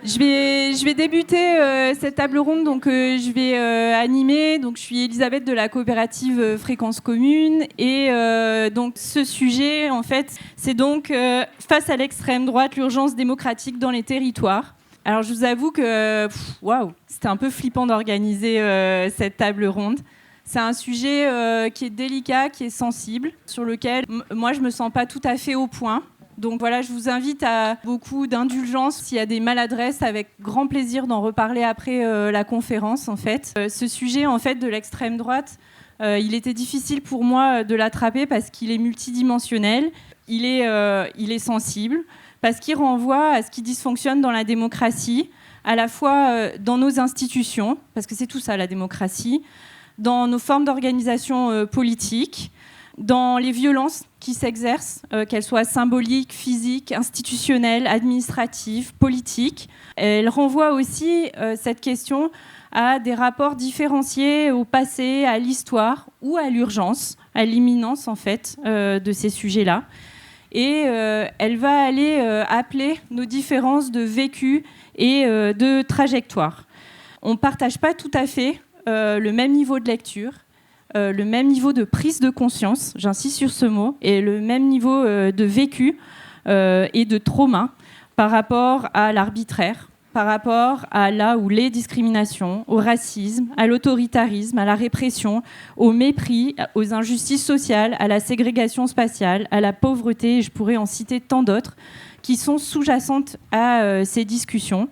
Je vais débuter cette table ronde, donc je vais animer. Donc je suis Elisabeth de la coopérative Fréquence Commune et donc ce sujet en fait, c'est donc face à l'extrême droite, l'urgence démocratique dans les territoires. Alors je vous avoue que waouh, c'était un peu flippant d'organiser cette table ronde. C'est un sujet qui est délicat, qui est sensible, sur lequel moi je me sens pas tout à fait au point. Donc voilà, je vous invite à beaucoup d'indulgence. S'il y a des maladresses, avec grand plaisir d'en reparler après la conférence, en fait. Ce sujet, en fait, de l'extrême droite, il était difficile pour moi de l'attraper parce qu'il est multidimensionnel, il est sensible, parce qu'il renvoie à ce qui dysfonctionne dans la démocratie, à la fois dans nos institutions, parce que c'est tout ça, la démocratie, dans nos formes d'organisation politique, dans les violences qui s'exercent, qu'elles soient symboliques, physiques, institutionnelles, administratives, politiques. Elle renvoie aussi cette question à des rapports différenciés au passé, à l'histoire ou à l'urgence, à l'imminence en fait de ces sujets-là. Et elle va aller appeler nos différences de vécu et de trajectoire. On ne partage pas tout à fait le même niveau de lecture, le même niveau de prise de conscience, j'insiste sur ce mot, et le même niveau de vécu et de trauma par rapport à l'arbitraire, par rapport à là où les discriminations, au racisme, à l'autoritarisme, à la répression, au mépris, aux injustices sociales, à la ségrégation spatiale, à la pauvreté, et je pourrais en citer tant d'autres, qui sont sous-jacentes à ces discussions.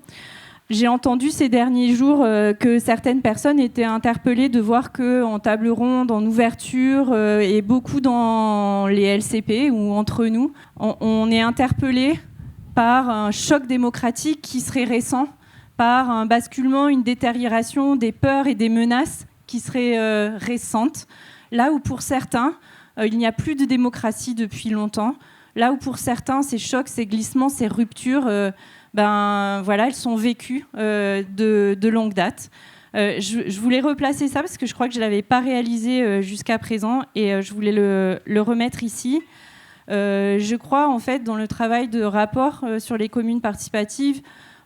J'ai entendu ces derniers jours que certaines personnes étaient interpellées de voir qu'en table ronde, en ouverture, et beaucoup dans les LCP ou entre nous, on est interpellés par un choc démocratique qui serait récent, par un basculement, une détérioration des peurs et des menaces qui seraient récentes. Là où pour certains, il n'y a plus de démocratie depuis longtemps. Là où pour certains, ces chocs, ces glissements, ces ruptures... voilà, elles sont vécues de longue date. Je voulais replacer ça parce que je crois que je ne l'avais pas réalisé jusqu'à présent et je voulais le remettre ici. Je crois en fait dans le travail de rapport sur les communes participatives,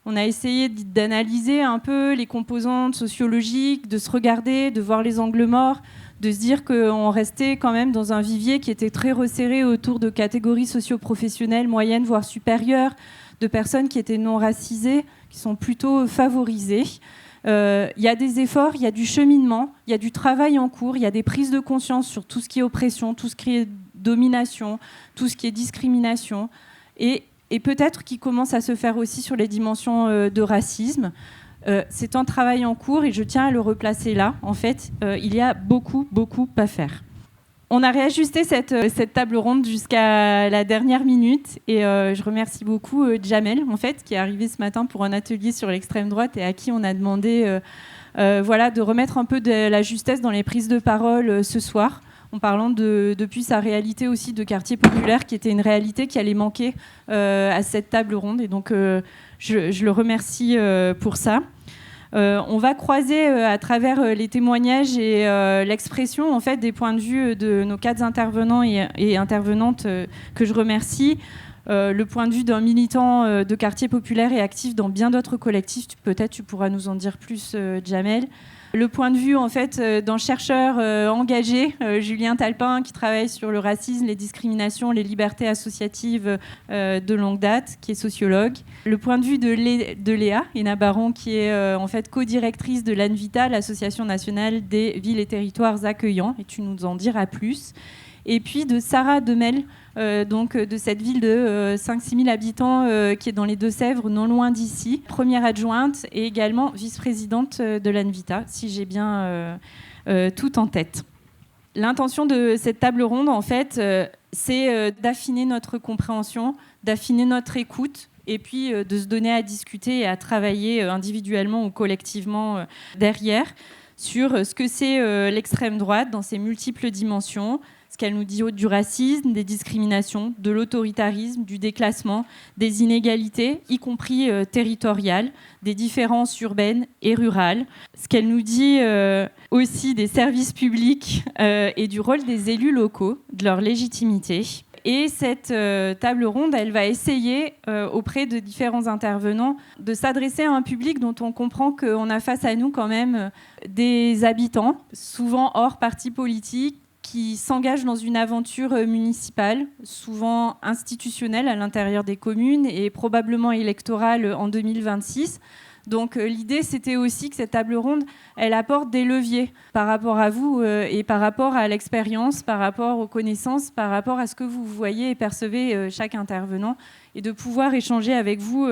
on a essayé d'analyser un peu les composantes sociologiques, de se regarder, de voir les angles morts, de se dire qu'on restait quand même dans un vivier qui était très resserré autour de catégories socio-professionnelles moyennes, voire supérieures, de personnes qui étaient non racisées, qui sont plutôt favorisées. Il y a des efforts, il y a du cheminement, il y a du travail en cours, il y a des prises de conscience sur tout ce qui est oppression, tout ce qui est domination, tout ce qui est discrimination, et peut-être qui commence à se faire aussi sur les dimensions de racisme. C'est un travail en cours et je tiens à le replacer là. En fait, il y a beaucoup à faire. On a réajusté cette table ronde jusqu'à la dernière minute et je remercie beaucoup Jamel, en fait, qui est arrivé ce matin pour un atelier sur l'extrême droite et à qui on a demandé de remettre un peu de la justesse dans les prises de parole ce soir, en parlant depuis sa réalité aussi de quartier populaire, qui était une réalité qui allait manquer à cette table ronde. Et donc, je le remercie pour ça. On va croiser à travers les témoignages et l'expression en fait, des points de vue de nos 4 intervenants et intervenantes que je remercie. Le point de vue d'un militant de quartier populaire et actif dans bien d'autres collectifs. Peut-être tu pourras nous en dire plus, Jamel. Le point de vue en fait, d'un chercheur engagé, Julien Talpin, qui travaille sur le racisme, les discriminations, les libertés associatives de longue date, qui est sociologue. Le point de vue de Léa Hénin Baron, qui est en fait co-directrice de l'ANVITA, l'Association nationale des villes et territoires accueillants, et tu nous en diras plus. Et puis de Sarah Demel, donc de cette ville de 5-6 000 habitants qui est dans les Deux-Sèvres, non loin d'ici, première adjointe et également vice-présidente de l'ANVITA, si j'ai bien tout en tête. L'intention de cette table ronde, en fait, c'est d'affiner notre compréhension, d'affiner notre écoute, et puis de se donner à discuter et à travailler individuellement ou collectivement derrière sur ce que c'est l'extrême droite dans ses multiples dimensions, ce qu'elle nous dit du racisme, des discriminations, de l'autoritarisme, du déclassement, des inégalités, y compris territoriales, des différences urbaines et rurales. Ce qu'elle nous dit aussi des services publics et du rôle des élus locaux, de leur légitimité. Et cette table ronde, elle va essayer, auprès de différents intervenants, de s'adresser à un public dont on comprend qu'on a face à nous quand même des habitants, souvent hors parti politique, qui s'engagent dans une aventure municipale, souvent institutionnelle à l'intérieur des communes et probablement électorale en 2026. Donc l'idée, c'était aussi que cette table ronde, elle apporte des leviers par rapport à vous et par rapport à l'expérience, par rapport aux connaissances, par rapport à ce que vous voyez et percevez chaque intervenant, et de pouvoir échanger avec vous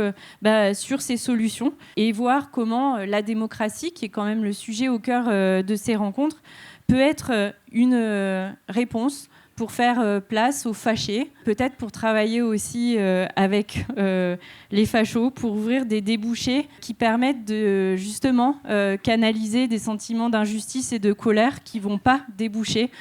sur ces solutions et voir comment la démocratie, qui est quand même le sujet au cœur de ces rencontres, peut être une réponse pour faire place aux fâchés, peut-être pour travailler aussi avec les fachos, pour ouvrir des débouchés qui permettent de justement canaliser des sentiments d'injustice et de colère qui ne vont pas déboucher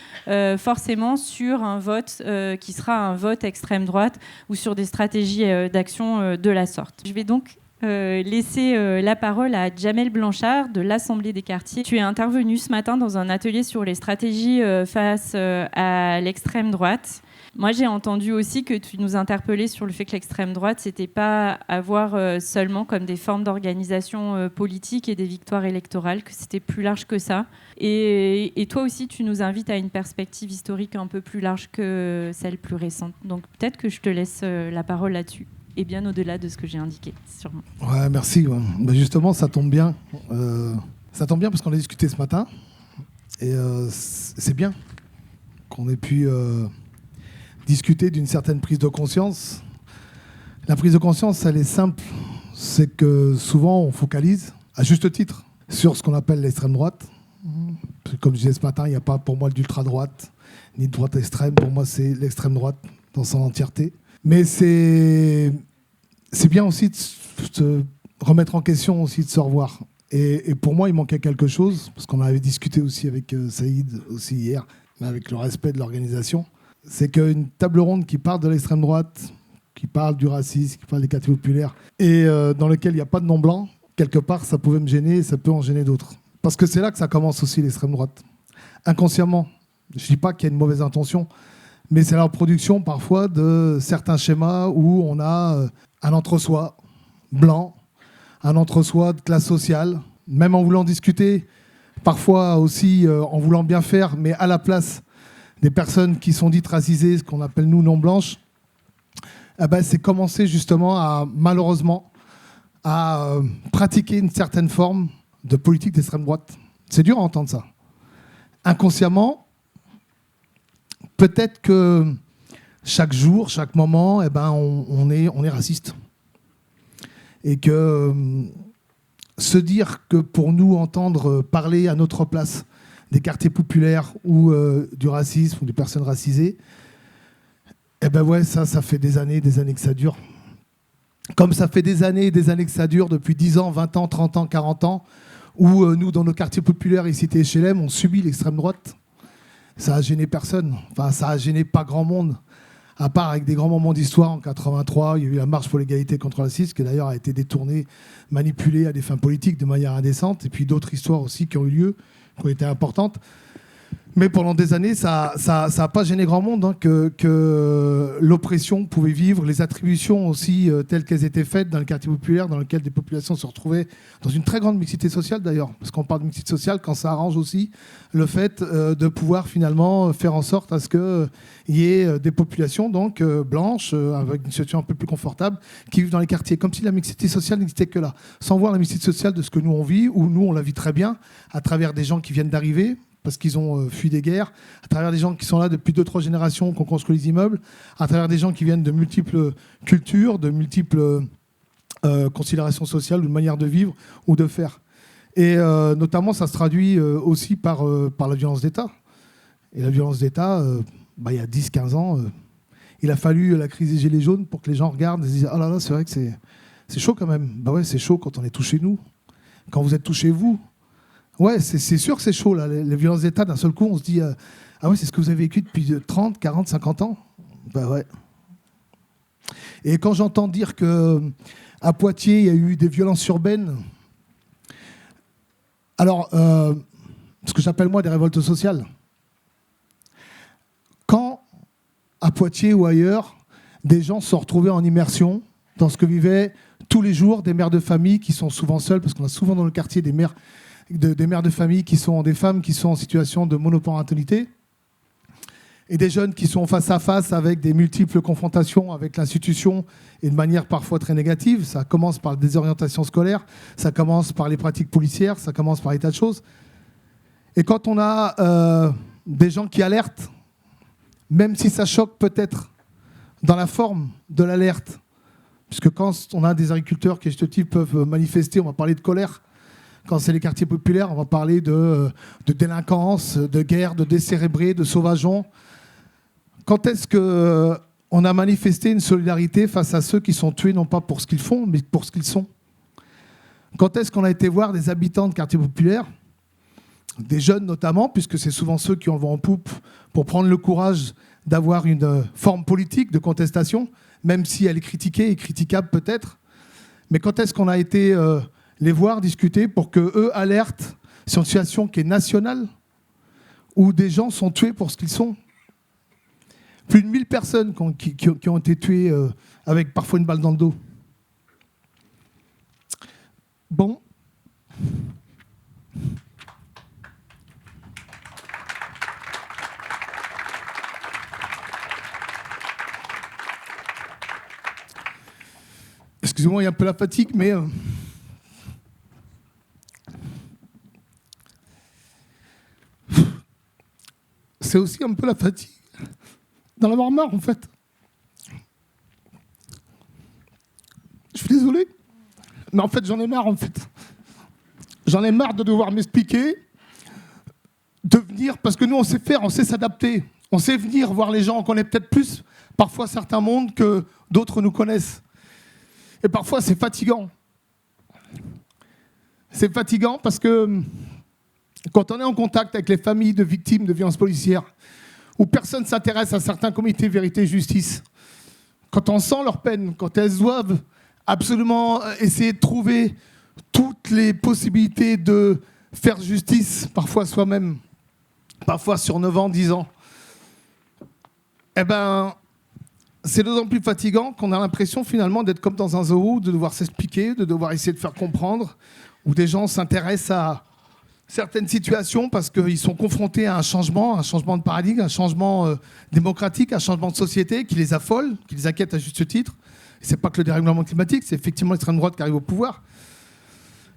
forcément sur un vote qui sera un vote extrême droite ou sur des stratégies d'action de la sorte. Je vais donc laisser la parole à Djamel Blanchard de l'Assemblée des quartiers. Tu es intervenu ce matin dans un atelier sur les stratégies face à l'extrême droite. Moi, j'ai entendu aussi que tu nous interpellais sur le fait que l'extrême droite, c'était pas à voir seulement comme des formes d'organisation politique et des victoires électorales, que c'était plus large que ça. Et toi aussi, tu nous invites à une perspective historique un peu plus large que celle plus récente. Donc peut-être que je te laisse la parole là-dessus. Et bien au-delà de ce que j'ai indiqué, sûrement. Ouais, merci. Ouais. Ben justement, ça tombe bien. Ça tombe bien parce qu'on a discuté ce matin. Et c'est bien qu'on ait pu discuter d'une certaine prise de conscience. La prise de conscience, elle est simple. C'est que souvent, on focalise, à juste titre, sur ce qu'on appelle l'extrême droite. Comme je disais ce matin, il n'y a pas pour moi d'ultra-droite, ni de droite extrême. Pour moi, c'est l'extrême droite dans son entièreté. Mais c'est bien aussi de se remettre en question, aussi de se revoir. Et pour moi, il manquait quelque chose, parce qu'on avait discuté aussi avec Saïd aussi hier, mais avec le respect de l'organisation. C'est qu'une table ronde qui parle de l'extrême droite, qui parle du racisme, qui parle des quartiers populaires, et dans lequel il n'y a pas de nom blanc, quelque part, ça pouvait me gêner et ça peut en gêner d'autres. Parce que c'est là que ça commence aussi, l'extrême droite. Inconsciemment. Je ne dis pas qu'il y a une mauvaise intention, mais c'est la reproduction parfois de certains schémas où on a un entre-soi blanc, un entre-soi de classe sociale, même en voulant discuter, parfois aussi en voulant bien faire, mais à la place des personnes qui sont dites racisées, ce qu'on appelle nous non blanches, c'est commencer justement malheureusement à pratiquer une certaine forme de politique d'extrême droite. C'est dur à entendre ça. Inconsciemment, peut-être que chaque jour, chaque moment, on est raciste. Et que se dire que pour nous, entendre parler à notre place des quartiers populaires ou du racisme ou des personnes racisées, ça fait des années que ça dure. Comme ça fait des années que ça dure, depuis 10 ans, 20 ans, 30 ans, 40 ans, où nous, dans nos quartiers populaires, ici HLM, on subit l'extrême droite. Ça a gêné personne. Enfin, ça a gêné pas grand monde. À part avec des grands moments d'histoire, en 83, il y a eu la marche pour l'égalité contre le racisme, qui d'ailleurs a été détournée, manipulée à des fins politiques de manière indécente, et puis d'autres histoires aussi qui ont eu lieu, qui ont été importantes. Mais pendant des années, ça n'a pas gêné grand monde hein, que l'oppression pouvait vivre, les attributions aussi telles qu'elles étaient faites dans le quartier populaire, dans lequel des populations se retrouvaient dans une très grande mixité sociale d'ailleurs. Parce qu'on parle de mixité sociale quand ça arrange aussi le fait de pouvoir finalement faire en sorte à ce qu'il y ait des populations donc blanches, avec une situation un peu plus confortable, qui vivent dans les quartiers. Comme si la mixité sociale n'existait que là. Sans voir la mixité sociale de ce que nous on vit, où nous on la vit très bien, à travers des gens qui viennent d'arriver, parce qu'ils ont fui des guerres, à travers des gens qui sont là depuis 2-3 générations, qui ont construit les immeubles, à travers des gens qui viennent de multiples cultures, de multiples considérations sociales, ou de manières de vivre ou de faire. Et notamment, ça se traduit aussi par la violence d'État. Et la violence d'État, il y a 10-15 ans, il a fallu la crise des Gilets jaunes pour que les gens regardent et se disent « Oh là là, c'est vrai que c'est chaud quand même. » Bah ouais, c'est chaud quand on est touché nous. Quand vous êtes touché vous, ouais, c'est sûr que c'est chaud, là. Les violences d'État, d'un seul coup, on se dit ah ouais, c'est ce que vous avez vécu depuis 30, 40, 50 ans. Bah ouais. Et quand j'entends dire qu'à Poitiers, il y a eu des violences urbaines, alors, ce que j'appelle moi des révoltes sociales, quand à Poitiers ou ailleurs, des gens se sont retrouvés en immersion dans ce que vivaient tous les jours des mères de famille qui sont souvent seules, parce qu'on a souvent dans le quartier des mères de famille qui sont des femmes qui sont en situation de monoparentalité, et des jeunes qui sont face à face avec des multiples confrontations avec l'institution et de manière parfois très négative. Ça commence par la désorientation scolaire, ça commence par les pratiques policières, ça commence par des tas de choses. Et quand on a des gens qui alertent, même si ça choque peut-être dans la forme de l'alerte, puisque quand on a des agriculteurs qui, à ce type, peuvent manifester, on va parler de colère. Quand c'est les quartiers populaires, on va parler de délinquance, de guerre, de décérébrés, de sauvageons. Quand est-ce qu'on a manifesté une solidarité face à ceux qui sont tués, non pas pour ce qu'ils font, mais pour ce qu'ils sont? Quand est-ce qu'on a été voir des habitants de quartiers populaires, des jeunes notamment, puisque c'est souvent ceux qui en vont en poupe pour prendre le courage d'avoir une forme politique de contestation, même si elle est critiquée et critiquable peut-être. Mais quand est-ce qu'on a été les voir discuter pour qu'eux alertent sur une situation qui est nationale, où des gens sont tués pour ce qu'ils sont? Plus de 1000 personnes qui ont été tuées avec parfois une balle dans le dos. Bon. Excusez-moi, il y a un peu la fatigue, mais... c'est aussi un peu la fatigue d'en avoir marre, en fait. Je suis désolé, mais en fait, j'en ai marre, en fait. J'en ai marre de devoir m'expliquer, de venir, parce que nous, on sait faire, on sait s'adapter. On sait venir voir les gens, on connaît peut-être plus, parfois, certains mondes que d'autres nous connaissent. Et parfois, c'est fatigant. C'est fatigant parce que quand on est en contact avec les familles de victimes de violences policières, où personne ne s'intéresse à certains comités vérité et justice, quand on sent leur peine, quand elles doivent absolument essayer de trouver toutes les possibilités de faire justice, parfois soi-même, parfois sur 9 ans, 10 ans, eh ben, c'est d'autant plus fatigant qu'on a l'impression finalement d'être comme dans un zoo, de devoir s'expliquer, de devoir essayer de faire comprendre, où des gens s'intéressent à certaines situations parce qu'ils sont confrontés à un changement de paradigme, un changement démocratique, un changement de société qui les affole, qui les inquiète à juste titre. Et c'est pas que le dérèglement climatique, c'est effectivement l'extrême droite qui arrive au pouvoir.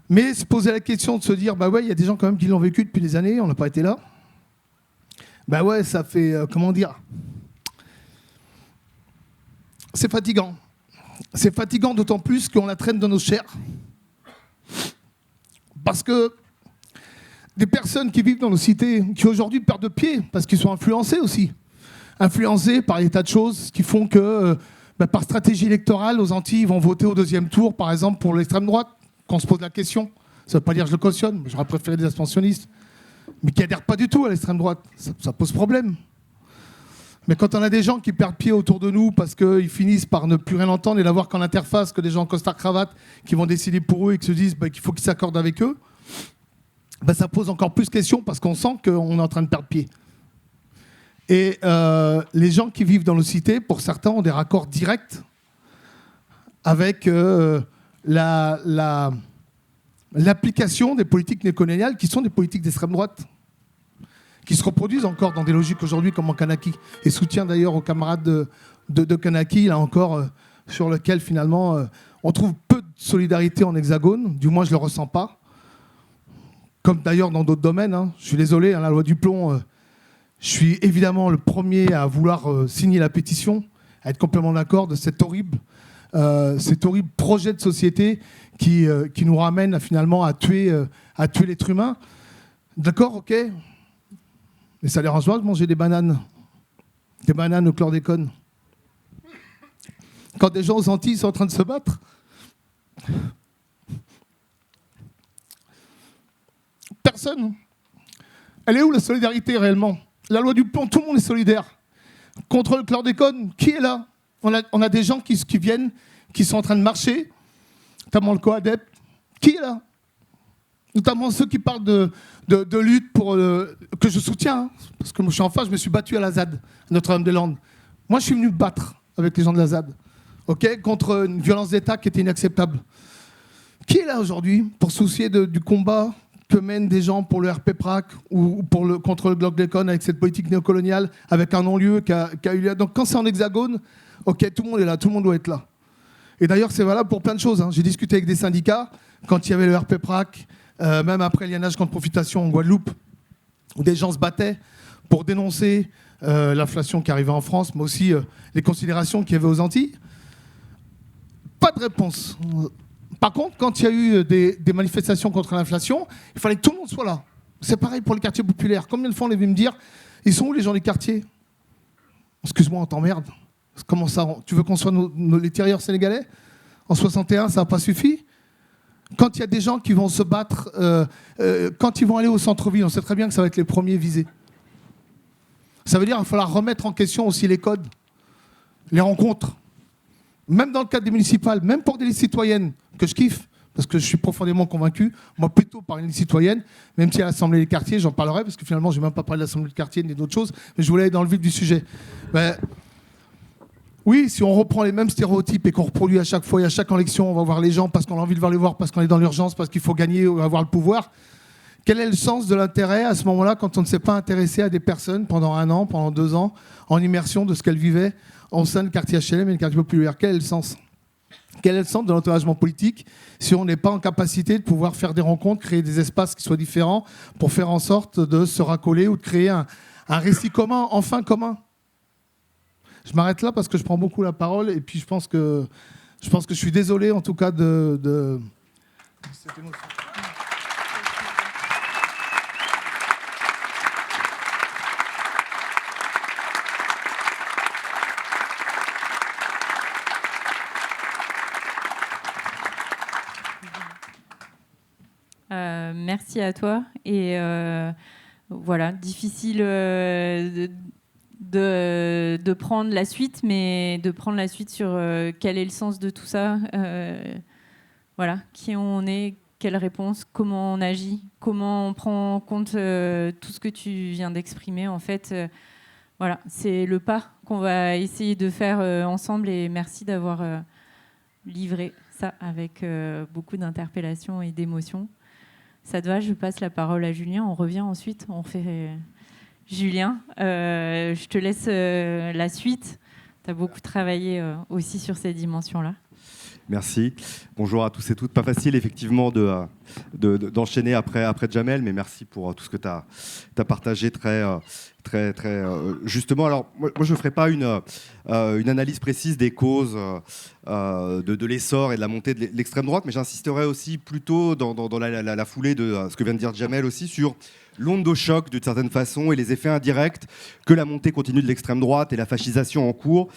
Mais se poser la question de se dire, bah ouais, il y a des gens quand même qui l'ont vécu depuis des années, on n'a pas été là. Bah ouais, ça fait, comment dire, c'est fatigant. C'est fatigant d'autant plus qu'on la traîne dans nos chairs. Parce que des personnes qui vivent dans nos cités, qui aujourd'hui perdent de pied, parce qu'ils sont influencés aussi. Influencés par des tas de choses qui font que, par stratégie électorale, aux Antilles, ils vont voter au deuxième tour, par exemple, pour l'extrême droite, quand on se pose la question. Ça ne veut pas dire que je le cautionne, j'aurais préféré des abstentionnistes. Mais qui n'adhèrent pas du tout à l'extrême droite. Ça pose problème. Mais quand on a des gens qui perdent pied autour de nous parce qu'ils finissent par ne plus rien entendre et n'avoir qu'en interface que des gens en costard-cravate qui vont décider pour eux et qui se disent qu'il faut qu'ils s'accordent avec eux, ça pose encore plus de questions parce qu'on sent qu'on est en train de perdre pied. Et les gens qui vivent dans nos cités, pour certains, ont des raccords directs avec l'application des politiques néocoloniales qui sont des politiques d'extrême droite, qui se reproduisent encore dans des logiques aujourd'hui comme en Kanaki. Et soutien d'ailleurs aux camarades de Kanaki, là encore, sur lequel finalement on trouve peu de solidarité en hexagone, du moins je ne le ressens pas. Comme d'ailleurs dans d'autres domaines, hein. Je suis désolé, la loi du plomb, je suis évidemment le premier à vouloir signer la pétition, à être complètement d'accord de cet horrible projet de société qui nous ramène finalement à tuer l'être humain. D'accord, ok. Mais ça dérange pas de manger des bananes au chlordécone. Quand des gens aux Antilles sont en train de se battre, personne. Elle est où la solidarité réellement? La loi du plomb, tout le monde est solidaire. Contre le chlordécone, qui est là? On a des gens qui viennent, qui sont en train de marcher, notamment le COADEP. Qui est là? Notamment ceux qui parlent de lutte pour que je soutiens, hein, parce que moi je suis en face, je me suis battu à la ZAD, Notre-Dame-des-Landes, Moi, je suis venu me battre avec les gens de la ZAD, contre une violence d'État qui était inacceptable. Qui est là aujourd'hui pour se soucier du combat que mènent des gens pour le RP-PRAC ou contre le chlordécone avec cette politique néocoloniale, avec un non-lieu qui a eu lieu. Donc quand c'est en hexagone, tout le monde est là, tout le monde doit être là. Et d'ailleurs, c'est valable pour plein de choses. J'ai discuté avec des syndicats, quand il y avait le RP-PRAC, même après l'aliénage contre profitation en Guadeloupe, où des gens se battaient pour dénoncer l'inflation qui arrivait en France, mais aussi les considérations qu'il y avait aux Antilles. Pas de réponse. Par contre, quand il y a eu des manifestations contre l'inflation, il fallait que tout le monde soit là. C'est pareil pour les quartiers populaires. Combien de fois on est venu me dire, ils sont où les gens des quartiers? Excuse-moi, on t'emmerde. Comment ça? Tu veux qu'on soit les tirailleurs sénégalais? En 61, ça n'a pas suffi? Quand il y a des gens qui vont se battre, quand ils vont aller au centre-ville, on sait très bien que ça va être les premiers visés. Ça veut dire qu'il va falloir remettre en question aussi les codes, les rencontres. Même dans le cadre des municipales, même pour des listes citoyennes, que je kiffe, parce que je suis profondément convaincu, moi plutôt par une liste citoyenne, même si à l'Assemblée des quartiers, j'en parlerai, parce que finalement, je n'ai même pas parlé de l'Assemblée des quartiers ni d'autres choses, mais je voulais aller dans le vif du sujet. Oui, si on reprend les mêmes stéréotypes et qu'on reproduit à chaque fois et à chaque élection, on va voir les gens parce qu'on a envie de les voir, parce qu'on est dans l'urgence, parce qu'il faut gagner ou avoir le pouvoir. Quel est le sens de l'intérêt à ce moment-là quand on ne s'est pas intéressé à des personnes pendant 1 an, pendant 2 ans, en immersion de ce qu'elles vivaient au sein du quartier HLM et du quartier populaire? Quel est le sens? Quel est le sens de l'engagement politique si on n'est pas en capacité de pouvoir faire des rencontres, créer des espaces qui soient différents pour faire en sorte de se raccoler ou de créer un récit commun, enfin commun? Je m'arrête là parce que je prends beaucoup la parole et puis je pense que je suis désolé en tout cas de cette émotion. Merci à toi. Et voilà, difficile de prendre la suite, mais de prendre la suite sur quel est le sens de tout ça. Voilà, qui on est, quelle réponse, comment on agit, comment on prend en compte tout ce que tu viens d'exprimer. En fait, voilà, c'est le pas qu'on va essayer de faire ensemble. Et merci d'avoir livré ça avec beaucoup d'interpellations et d'émotions. Ça te va, je passe la parole à Julien. On revient ensuite, on fait Julien. Je te laisse la suite. Tu as beaucoup travaillé aussi sur ces dimensions-là. Merci. Bonjour à tous et toutes. Pas facile, effectivement, d'enchaîner après Jamel, mais merci pour tout ce que tu as partagé très justement. Alors, moi je ne ferai pas une analyse précise des causes de l'essor et de la montée de l'extrême droite, mais j'insisterai aussi plutôt dans la foulée de ce que vient de dire Jamel aussi sur l'onde de choc d'une certaine façon et les effets indirects que la montée continue de l'extrême droite et la fascisation en cours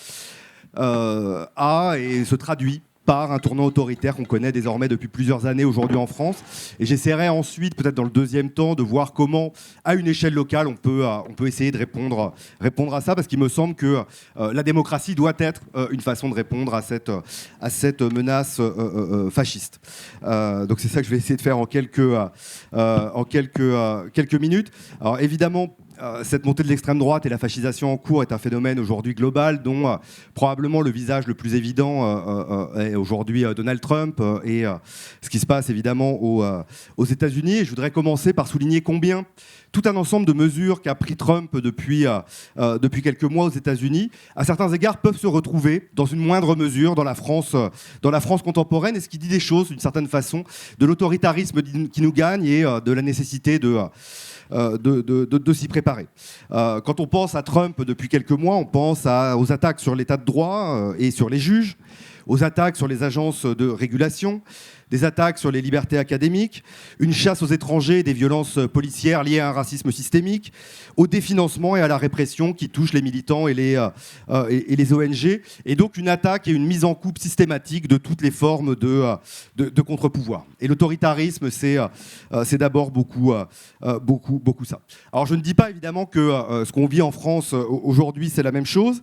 a et se traduit par un tournant autoritaire qu'on connaît désormais depuis plusieurs années aujourd'hui en France. Et j'essaierai ensuite, peut-être dans le deuxième temps, de voir comment, à une échelle locale, on peut essayer de répondre à ça, parce qu'il me semble que la démocratie doit être une façon de répondre à cette menace fasciste. Donc c'est ça que je vais essayer de faire en quelques minutes. Alors évidemment, cette montée de l'extrême droite et la fascisation en cours est un phénomène aujourd'hui global dont probablement le visage le plus évident est aujourd'hui Donald Trump et ce qui se passe évidemment aux États-Unis. Et je voudrais commencer par souligner combien tout un ensemble de mesures qu'a pris Trump depuis quelques mois aux États-Unis, à certains égards, peuvent se retrouver dans une moindre mesure dans la France contemporaine, et ce qui dit des choses d'une certaine façon de l'autoritarisme qui nous gagne et de la nécessité de s'y préparer. Quand on pense à Trump depuis quelques mois, on pense aux attaques sur l'état de droit et sur les juges, aux attaques sur les agences de régulation, des attaques sur les libertés académiques, une chasse aux étrangers, des violences policières liées à un racisme systémique, au définancement et à la répression qui touche les militants et les ONG, et donc une attaque et une mise en coupe systématique de toutes les formes de contre-pouvoir. Et l'autoritarisme, c'est d'abord beaucoup ça. Alors je ne dis pas évidemment que ce qu'on vit en France aujourd'hui, c'est la même chose,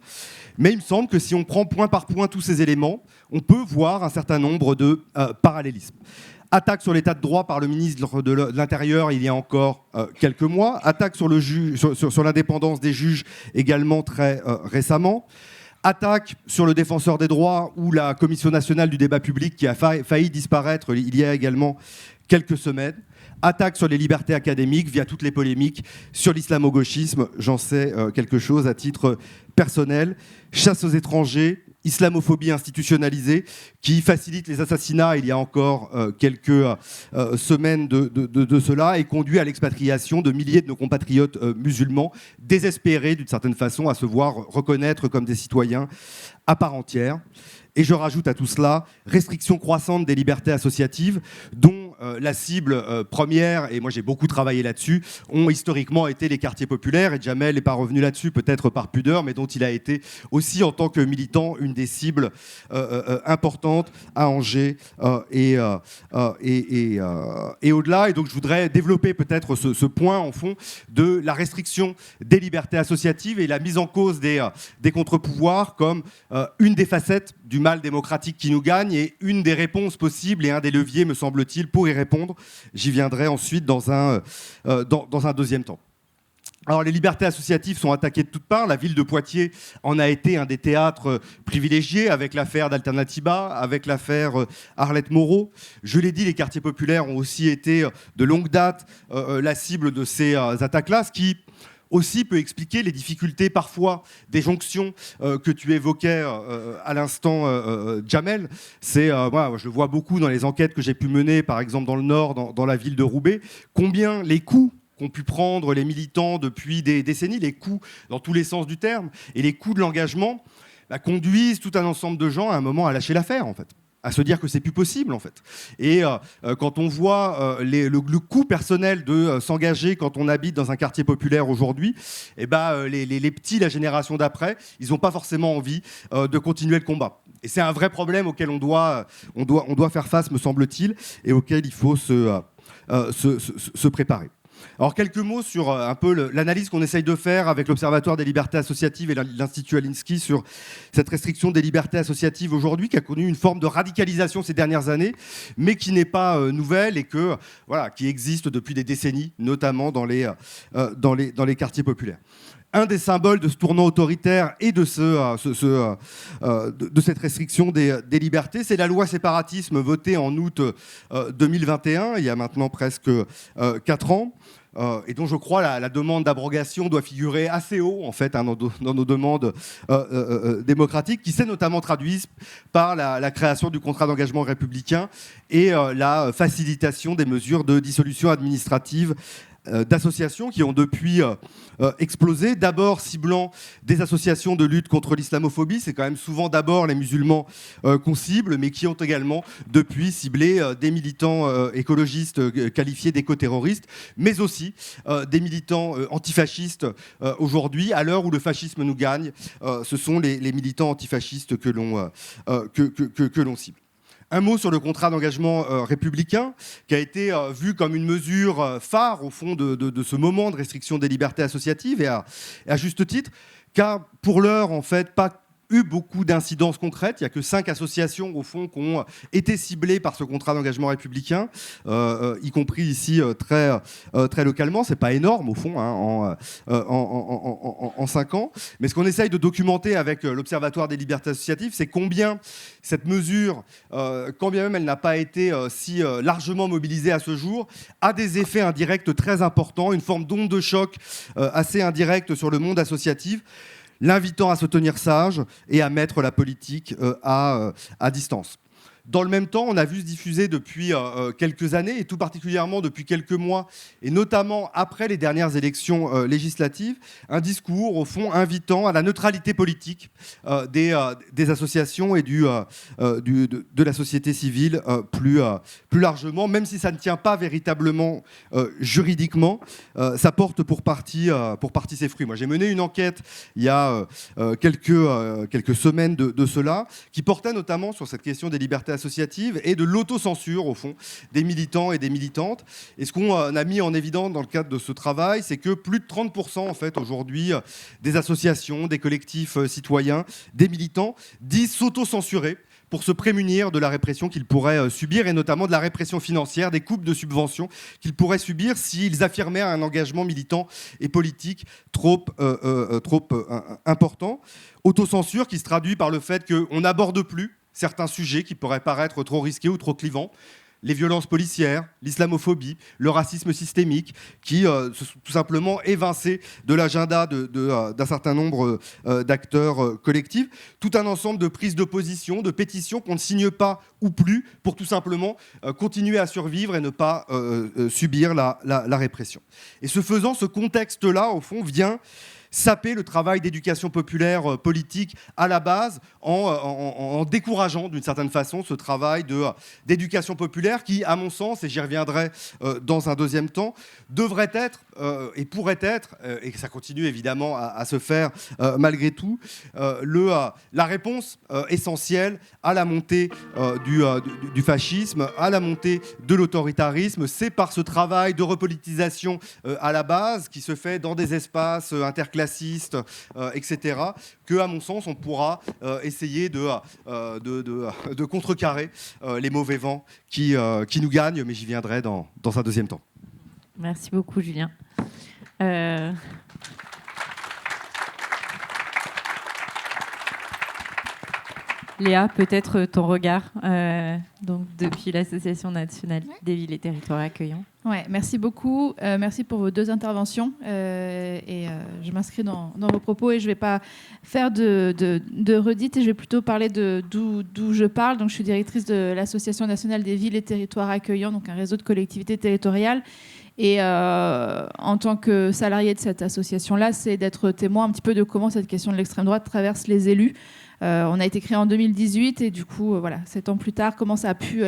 mais il me semble que si on prend point par point tous ces éléments, on peut voir un certain nombre de parallélismes. Attaque sur l'état de droit par le ministre de l'Intérieur il y a encore quelques mois. Attaque sur l'indépendance des juges également très récemment. Attaque sur le défenseur des droits ou la Commission nationale du débat public qui a failli disparaître il y a également quelques semaines. Attaque sur les libertés académiques via toutes les polémiques sur l'islamo-gauchisme, j'en sais quelque chose à titre personnel. Chasse aux étrangers, islamophobie institutionnalisée qui facilite les assassinats il y a encore quelques semaines de cela et conduit à l'expatriation de milliers de nos compatriotes musulmans désespérés d'une certaine façon à se voir reconnaître comme des citoyens à part entière. Et je rajoute à tout cela restriction croissante des libertés associatives dont la cible première, et moi j'ai beaucoup travaillé là-dessus, ont historiquement été les quartiers populaires, et Jamel n'est pas revenu là-dessus, peut-être par pudeur, mais dont il a été aussi en tant que militant une des cibles importantes à Angers et au-delà. Et donc je voudrais développer peut-être ce point en fond de la restriction des libertés associatives et la mise en cause des contre-pouvoirs comme une des facettes du mal démocratique qui nous gagne et une des réponses possibles et un des leviers, me semble-t-il, pour y répondre. J'y viendrai ensuite dans un deuxième temps. Alors les libertés associatives sont attaquées de toutes parts. La ville de Poitiers en a été un des théâtres privilégiés avec l'affaire d'Alternativa, avec l'affaire Arlette Moreau. Je l'ai dit, les quartiers populaires ont aussi été de longue date la cible de ces attaques-là, ce qui aussi peut expliquer les difficultés parfois des jonctions que tu évoquais à l'instant, Jamel. Moi, je le vois beaucoup dans les enquêtes que j'ai pu mener, par exemple dans le Nord, dans la ville de Roubaix, combien les coups qu'ont pu prendre les militants depuis des décennies, les coups dans tous les sens du terme, et les coups de l'engagement conduisent tout un ensemble de gens à un moment à lâcher l'affaire, en fait, à se dire que c'est plus possible, en fait. Et quand on voit le coût personnel de s'engager quand on habite dans un quartier populaire aujourd'hui, les petits, la génération d'après, ils n'ont pas forcément envie de continuer le combat. Et c'est un vrai problème auquel on doit faire face, me semble-t-il, et auquel il faut se préparer. Alors quelques mots sur un peu l'analyse qu'on essaye de faire avec l'Observatoire des libertés associatives et l'Institut Alinsky sur cette restriction des libertés associatives aujourd'hui qui a connu une forme de radicalisation ces dernières années, mais qui n'est pas nouvelle et qui existe depuis des décennies, notamment dans les quartiers populaires. Un des symboles de ce tournant autoritaire et de cette restriction des libertés, c'est la loi séparatisme votée en août 2021, il y a maintenant presque 4 ans, et dont je crois la demande d'abrogation doit figurer assez haut en fait, dans nos demandes démocratiques, qui s'est notamment traduite par la création du contrat d'engagement républicain et la facilitation des mesures de dissolution administrative d'associations qui ont depuis explosé, d'abord ciblant des associations de lutte contre l'islamophobie, c'est quand même souvent d'abord les musulmans qu'on cible, mais qui ont également depuis ciblé des militants écologistes qualifiés d'éco-terroristes, mais aussi des militants antifascistes aujourd'hui, à l'heure où le fascisme nous gagne, ce sont les militants antifascistes que l'on cible. Un mot sur le contrat d'engagement républicain, qui a été vu comme une mesure phare, au fond, de ce moment de restriction des libertés associatives, et à juste titre, car pour l'heure, en fait, pas eu beaucoup d'incidences concrètes. Il n'y a que 5 associations, au fond, qui ont été ciblées par ce contrat d'engagement républicain, y compris ici très localement. Ce n'est pas énorme, au fond, en 5 ans. Mais ce qu'on essaye de documenter avec l'Observatoire des libertés associatives, c'est combien cette mesure, quand bien même elle n'a pas été si largement mobilisée à ce jour, a des effets indirects très importants, une forme d'onde de choc assez indirecte sur le monde associatif, l'invitant à se tenir sage et à mettre la politique à distance. Dans le même temps, on a vu se diffuser depuis quelques années, et tout particulièrement depuis quelques mois, et notamment après les dernières élections législatives, un discours, au fond, invitant à la neutralité politique des associations et de la société civile plus largement, même si ça ne tient pas véritablement juridiquement, ça porte pour partie ses fruits. Moi, j'ai mené une enquête il y a quelques semaines de cela, qui portait notamment sur cette question des libertés associative et de l'autocensure, au fond, des militants et des militantes. Et ce qu'on a mis en évidence dans le cadre de ce travail, c'est que plus de 30% en fait, aujourd'hui, des associations, des collectifs citoyens, des militants disent s'autocensurer pour se prémunir de la répression qu'ils pourraient subir, et notamment de la répression financière, des coupes de subventions qu'ils pourraient subir s'ils affirmaient un engagement militant et politique trop important. Autocensure qui se traduit par le fait qu'on n'aborde plus certains sujets qui pourraient paraître trop risqués ou trop clivants. Les violences policières, l'islamophobie, le racisme systémique, qui sont tout simplement évincés de l'agenda d'un certain nombre d'acteurs collectifs. Tout un ensemble de prises de position, de pétitions qu'on ne signe pas ou plus pour tout simplement continuer à survivre et ne pas subir la répression. Et ce faisant, ce contexte-là, au fond, vient saper le travail d'éducation populaire politique à la base en décourageant d'une certaine façon ce travail d'éducation populaire qui, à mon sens, et j'y reviendrai dans un deuxième temps, devrait être et pourrait être, et ça continue évidemment à se faire malgré tout, la réponse essentielle à la montée du fascisme, à la montée de l'autoritarisme. C'est par ce travail de repolitisation à la base qui se fait dans des espaces interclassistes, etc., que, à mon sens, on pourra essayer de contrecarrer les mauvais vents qui nous gagnent, mais j'y viendrai dans un deuxième temps. Merci beaucoup, Julien. Léa, peut-être ton regard donc depuis l'Association nationale des villes et territoires accueillants. Ouais, merci beaucoup. Merci pour vos deux interventions. Je m'inscris dans vos propos et je ne vais pas faire de redites et je vais plutôt parler d'où je parle. Donc, je suis directrice de l'Association nationale des villes et territoires accueillants, donc un réseau de collectivités territoriales. Et en tant que salariée de cette association-là, c'est d'être témoin un petit peu de comment cette question de l'extrême droite traverse les élus. On a été créé en 2018 et du coup, voilà, 7 ans plus tard, comment ça a pu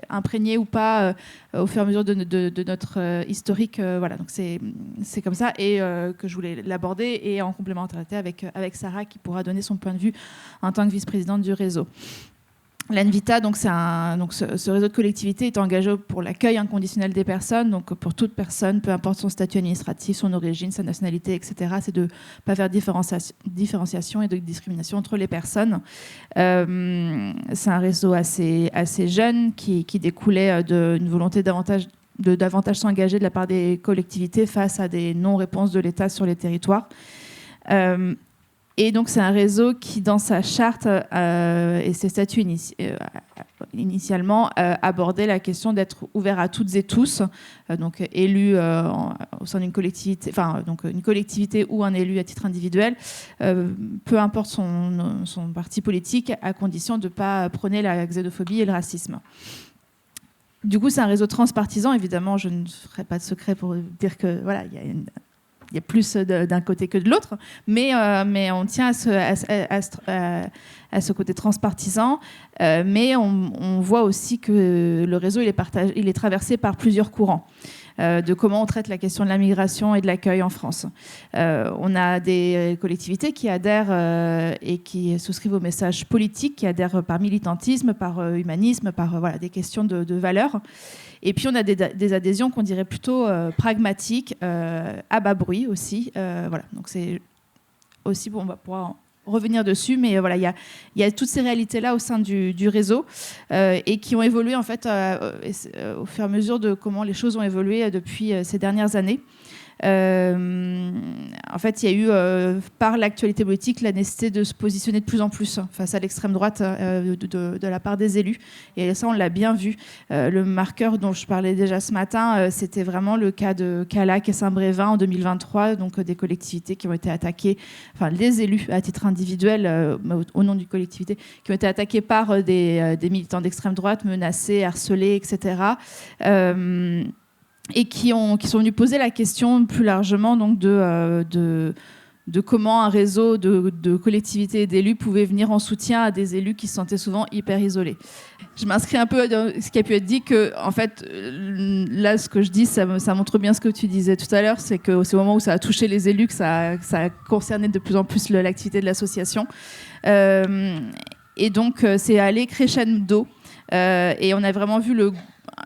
imprégner ou pas au fur et à mesure de notre historique. Voilà, donc c'est comme ça et que je voulais l'aborder et en complémentarité avec Sarah qui pourra donner son point de vue en tant que vice-présidente du réseau. L'Anvita, donc ce réseau de collectivités est engagé pour l'accueil inconditionnel des personnes, donc pour toute personne, peu importe son statut administratif, son origine, sa nationalité, etc. C'est de ne pas faire différenciation et de discrimination entre les personnes. C'est un réseau assez jeune qui découlait d'une volonté de davantage s'engager de la part des collectivités face à des non-réponses de l'État sur les territoires. Et donc, c'est un réseau qui, dans sa charte et ses statuts initialement, abordait la question d'être ouvert à toutes et tous, donc élus au sein d'une collectivité, enfin, donc une collectivité ou un élu à titre individuel, peu importe son parti politique, à condition de ne pas prôner la xénophobie et le racisme. Du coup, c'est un réseau transpartisan. Évidemment, je ne ferai pas de secret pour dire que voilà, il y a plus d'un côté que de l'autre, mais on tient à ce côté transpartisan. Mais on voit aussi que le réseau il est traversé par plusieurs courants de comment on traite la question de la migration et de l'accueil en France. On a des collectivités qui adhèrent et qui souscrivent au message politique, qui adhèrent par militantisme, par humanisme, par des questions de valeurs. Et puis, on a des adhésions qu'on dirait plutôt pragmatiques, à bas bruit aussi. Voilà. Donc, c'est aussi, on va pouvoir revenir dessus, mais voilà, il y a toutes ces réalités-là au sein du réseau et qui ont évolué, en fait, au fur et à mesure de comment les choses ont évolué depuis ces dernières années. En fait, il y a eu, par l'actualité politique, la nécessité de se positionner de plus en plus face à l'extrême droite de la part des élus. Et ça, on l'a bien vu. Le marqueur dont je parlais déjà ce matin, c'était vraiment le cas de Callac et Saint-Brévin en 2023, donc des collectivités qui ont été attaquées, enfin les élus à titre individuel, au nom d'une collectivité, qui ont été attaqués par des militants d'extrême droite, menacés, harcelés, etc. Et qui sont venus poser la question plus largement donc de comment un réseau de collectivités et d'élus pouvait venir en soutien à des élus qui se sentaient souvent hyper isolés. Je m'inscris un peu dans ce qui a pu être dit, que en fait, là, ce que je dis, ça montre bien ce que tu disais tout à l'heure, c'est que c'est au moment où ça a touché les élus que ça a concerné de plus en plus l'activité de l'association. Et donc, c'est allé crescendo. Et on a vraiment vu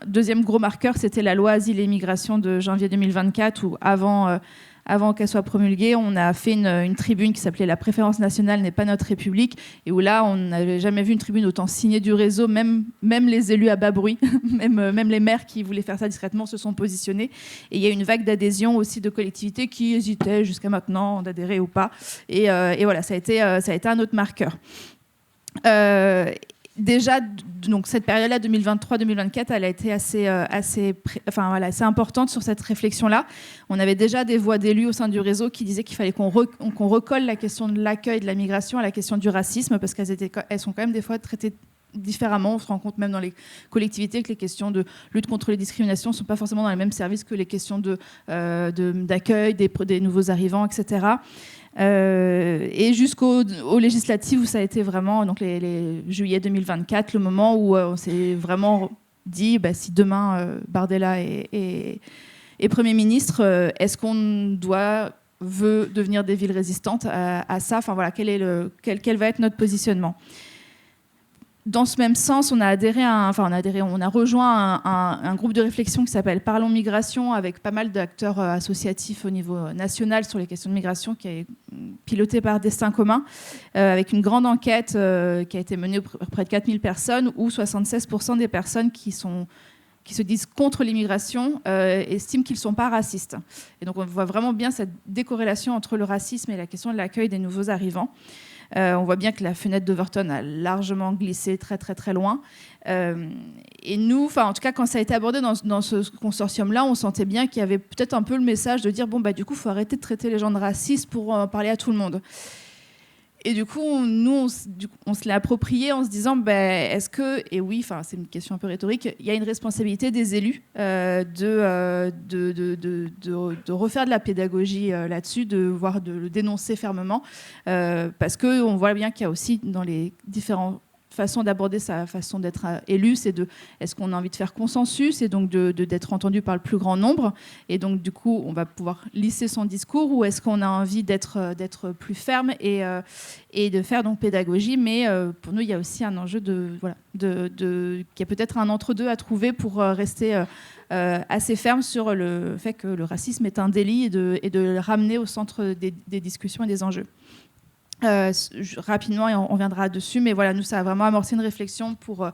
deuxième gros marqueur, c'était la loi Asile et Immigration de janvier 2024, où avant qu'elle soit promulguée, on a fait une tribune qui s'appelait « La préférence nationale n'est pas notre République », et où là, on n'avait jamais vu une tribune autant signée du réseau, même les élus à bas bruit, même les maires qui voulaient faire ça discrètement se sont positionnés. Et il y a une vague d'adhésion aussi de collectivités qui hésitaient jusqu'à maintenant d'adhérer ou pas. Et voilà, ça a été un autre marqueur. Déjà, donc cette période-là, 2023-2024, elle a été assez importante sur cette réflexion-là. On avait déjà des voix d'élus au sein du réseau qui disaient qu'il fallait qu'on recolle la question de l'accueil de la migration à la question du racisme, parce qu'elles sont quand même des fois traitées différemment. On se rend compte même dans les collectivités que les questions de lutte contre les discriminations ne sont pas forcément dans les mêmes services que les questions d'accueil des nouveaux arrivants, etc. Et jusqu'aux législatives où ça a été vraiment donc les juillet 2024, le moment où on s'est vraiment dit si demain Bardella est Premier ministre, est-ce qu'on veut devenir des villes résistantes à ça, enfin voilà, quel va être notre positionnement. Dans ce même sens, on a rejoint un groupe de réflexion qui s'appelle Parlons Migration, avec pas mal d'acteurs associatifs au niveau national sur les questions de migration, qui est piloté par Destin Commun, avec une grande enquête qui a été menée auprès de 4000 personnes, où 76% des personnes qui se disent contre l'immigration estiment qu'ils ne sont pas racistes. Et donc on voit vraiment bien cette décorrélation entre le racisme et la question de l'accueil des nouveaux arrivants. On voit bien que la fenêtre d'Overton a largement glissé très très très loin. Et nous, en tout cas, quand ça a été abordé dans ce consortium-là, on sentait bien qu'il y avait peut-être un peu le message de dire du coup, il faut arrêter de traiter les gens de racistes pour parler à tout le monde. Et du coup, nous, on se l'a approprié en se disant, est-ce que, et oui, c'est une question un peu rhétorique, il y a une responsabilité des élus de refaire de la pédagogie là-dessus, de le dénoncer fermement, parce qu'on voit bien qu'il y a aussi dans les différents façon d'aborder sa façon d'être élu, c'est est-ce qu'on a envie de faire consensus et donc d'être entendu par le plus grand nombre, et donc du coup on va pouvoir lisser son discours, ou est-ce qu'on a envie d'être plus ferme et de faire donc pédagogie, mais pour nous il y a aussi un enjeu qu'il y a peut-être un entre-deux à trouver pour rester assez ferme sur le fait que le racisme est un délit, et de le ramener au centre des discussions et des enjeux. Rapidement, et on reviendra dessus, mais voilà, nous, ça a vraiment amorcé une réflexion pour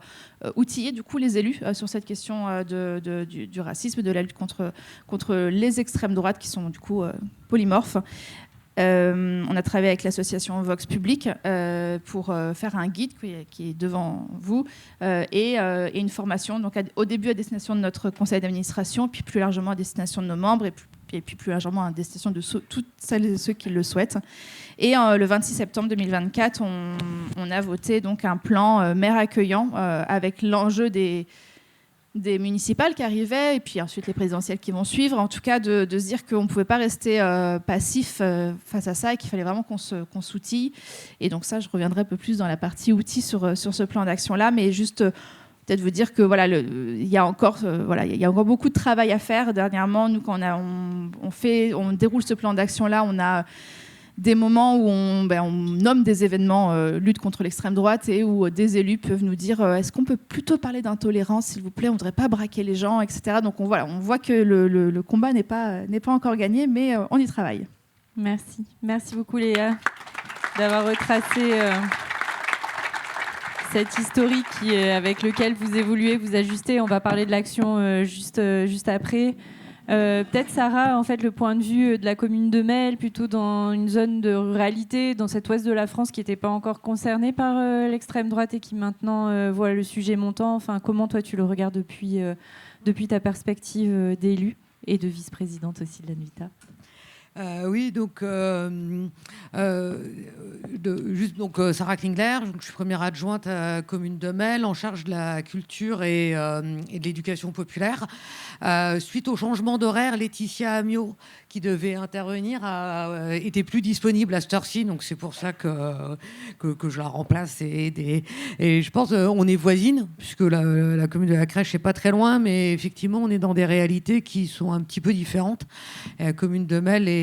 outiller du coup les élus sur cette question du racisme, de la lutte contre les extrêmes droites qui sont du coup polymorphes. On a travaillé avec l'association Vox Public pour faire un guide qui est devant vous, et une formation donc au début à destination de notre conseil d'administration, puis plus largement à destination de nos membres, et puis plus largement à destination de toutes celles et ceux qui le souhaitent. Et le 26 septembre 2024, on a voté donc un plan maire accueillant avec l'enjeu des municipales qui arrivaient, et puis ensuite les présidentielles qui vont suivre, en tout cas de se dire qu'on ne pouvait pas rester passif face à ça, et qu'il fallait vraiment qu'on s'outille. Et donc ça, je reviendrai un peu plus dans la partie outils sur ce plan d'action-là, mais juste peut-être vous dire que il y a encore beaucoup de travail à faire. Dernièrement, nous, quand on déroule ce plan d'action-là, on a des moments où on nomme des événements lutte contre l'extrême droite, et où des élus peuvent nous dire est-ce qu'on peut plutôt parler d'intolérance, s'il vous plaît, on ne voudrait pas braquer les gens, etc. Donc on voit que le combat n'est pas encore gagné, mais on y travaille. Merci beaucoup Léa d'avoir retracé cette historique avec lequel vous évoluez, vous ajustez. On va parler de l'action juste après. Peut-être Sarah, en fait, le point de vue de la commune de Melle, plutôt dans une zone de ruralité, dans cet ouest de la France qui n'était pas encore concernée par l'extrême droite et qui maintenant voit le sujet montant. Enfin, comment toi tu le regardes depuis ta perspective d'élu et de vice-présidente aussi de l'ANVITA? Oui, donc Sarah Klingler, je suis première adjointe à la commune de Melle, en charge de la culture et de l'éducation populaire. Suite au changement d'horaire, Laetitia Amiot, qui devait intervenir, était plus disponible à cette heure-ci, donc c'est pour ça que je la remplace. Et je pense on est voisines, puisque la commune de la Crèche n'est pas très loin, mais effectivement on est dans des réalités qui sont un petit peu différentes. Et la commune de Melle est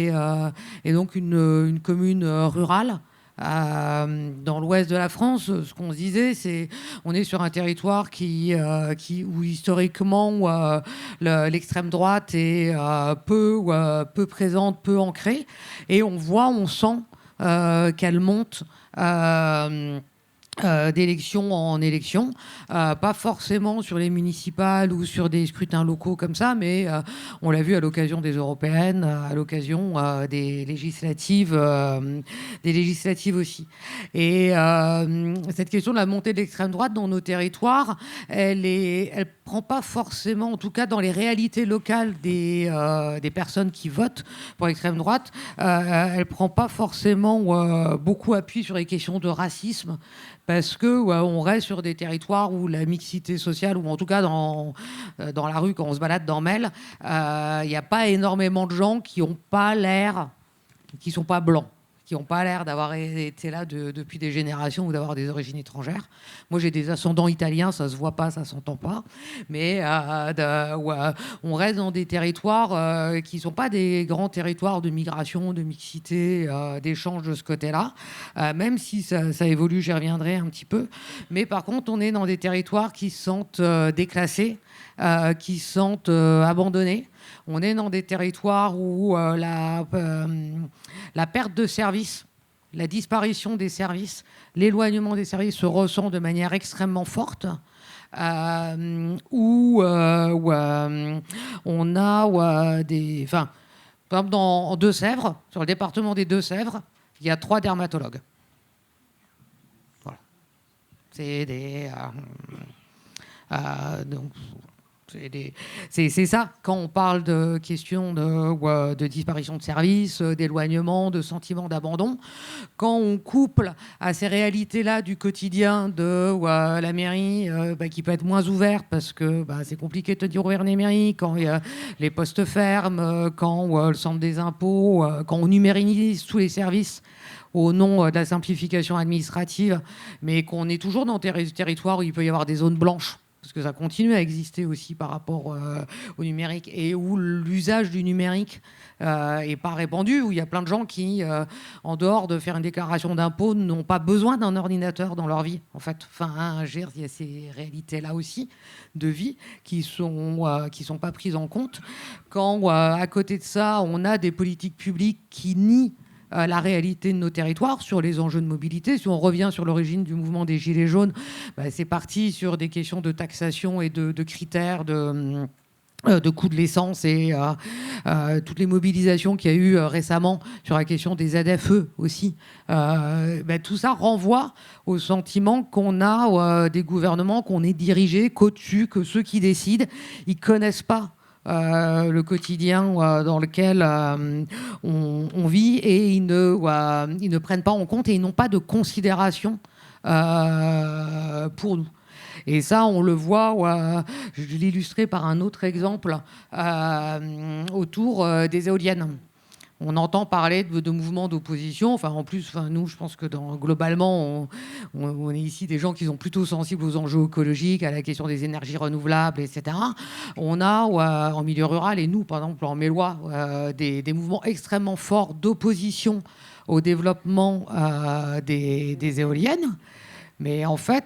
donc une commune rurale, Dans l'ouest de la France, ce qu'on se disait, c'est on est sur un territoire où historiquement l'extrême droite est peu présente, peu ancrée, et on sent qu'elle monte d'élection en élection, pas forcément sur les municipales ou sur des scrutins locaux comme ça, mais on l'a vu à l'occasion des européennes, à l'occasion des législatives aussi. Et cette question de la montée de l'extrême droite dans nos territoires, elle prend pas forcément, en tout cas dans les réalités locales des personnes qui votent pour l'extrême droite, elle prend pas forcément beaucoup appui sur les questions de racisme, parce que on reste sur des territoires où la mixité sociale, ou en tout cas dans la rue quand on se balade dans Mel, il n'y a pas énormément de gens qui n'ont pas l'air, qui sont pas blancs, qui n'ont pas l'air d'avoir été là depuis des générations ou d'avoir des origines étrangères. Moi, j'ai des ascendants italiens, ça se voit pas, ça s'entend pas, mais on reste dans des territoires qui sont pas des grands territoires de migration, de mixité, d'échange de ce côté-là, même si ça évolue, j'y reviendrai un petit peu. Mais par contre, on est dans des territoires qui se sentent déclassés, qui se sentent abandonnés. On est dans des territoires où la perte de services, la disparition des services, l'éloignement des services se ressent de manière extrêmement forte. Où on a des... Enfin, par exemple, en Deux-Sèvres, sur le département des Deux-Sèvres, il y a 3 dermatologues. Voilà. C'est des... donc... C'est ça, quand on parle de questions de disparition de services, d'éloignement, de sentiment d'abandon. Quand on couple à ces réalités-là du quotidien de la mairie qui peut être moins ouverte parce que c'est compliqué de te dire ouvrir les mairies, quand les postes ferment, quand le centre des impôts, quand on numérise tous les services au nom de la simplification administrative, mais qu'on est toujours dans des territoires où il peut y avoir des zones blanches, parce que ça continue à exister aussi par rapport au numérique, et où l'usage du numérique n'est pas répandu, où il y a plein de gens qui, en dehors de faire une déclaration d'impôt, n'ont pas besoin d'un ordinateur dans leur vie, en fait. Enfin, il y a ces réalités-là aussi de vie qui sont pas prises en compte. Quand, à côté de ça, on a des politiques publiques qui nient la réalité de nos territoires sur les enjeux de mobilité. Si on revient sur l'origine du mouvement des Gilets jaunes, c'est parti sur des questions de taxation et de critères de coût de l'essence, et toutes les mobilisations qu'il y a eu récemment sur la question des ZFE aussi. Tout ça renvoie au sentiment qu'on a des gouvernements, qu'on est dirigé, qu'au-dessus, que ceux qui décident, ils ne connaissent pas le quotidien dans lequel on vit, et ils ne prennent pas en compte, et ils n'ont pas de considération pour nous. Et ça, on le voit, je vais l'illustrer par un autre exemple, autour des éoliennes. On entend parler de mouvements d'opposition. Enfin, en plus, nous, je pense que globalement, on est ici des gens qui sont plutôt sensibles aux enjeux écologiques, à la question des énergies renouvelables, etc. On a en milieu rural, et nous, par exemple, en Mélois, des mouvements extrêmement forts d'opposition au développement des éoliennes. Mais en fait,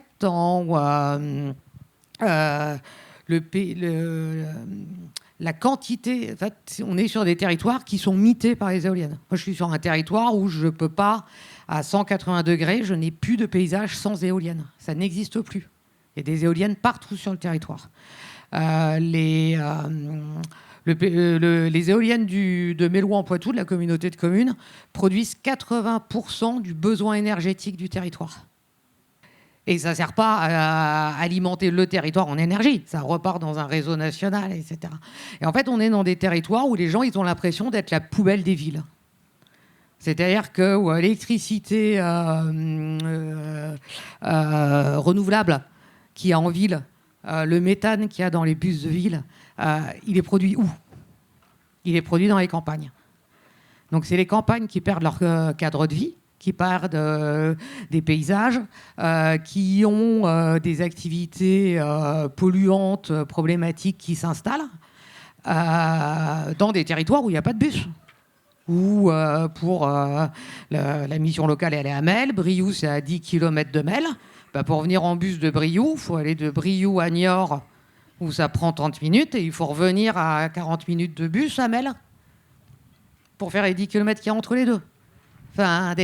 la quantité, en fait, on est sur des territoires qui sont mités par les éoliennes. Moi, je suis sur un territoire où je ne peux pas, à 180 degrés, je n'ai plus de paysage sans éoliennes. Ça n'existe plus. Il y a des éoliennes partout sur le territoire. Les éoliennes de Mélois en Poitou, de la communauté de communes, produisent 80% du besoin énergétique du territoire. Et ça ne sert pas à alimenter le territoire en énergie. Ça repart dans un réseau national, etc. Et en fait, on est dans des territoires où les gens, ils ont l'impression d'être la poubelle des villes. C'est-à-dire que l'électricité renouvelable qu'il y a en ville, le méthane qu'il y a dans les bus de ville, il est produit où ? Il est produit dans les campagnes. Donc c'est les campagnes qui perdent leur cadre de vie, qui perdent des paysages, qui ont des activités polluantes, problématiques qui s'installent dans des territoires où il n'y a pas de bus. Ou pour la mission locale, elle est à Melle. Brioude, c'est à 10 km de Melle. Bah, pour venir en bus de Brioude, il faut aller de Brioude à Niort, où ça prend 30 minutes, et il faut revenir à 40 minutes de bus à Melle pour faire les 10 km qu'il y a entre les deux. Enfin,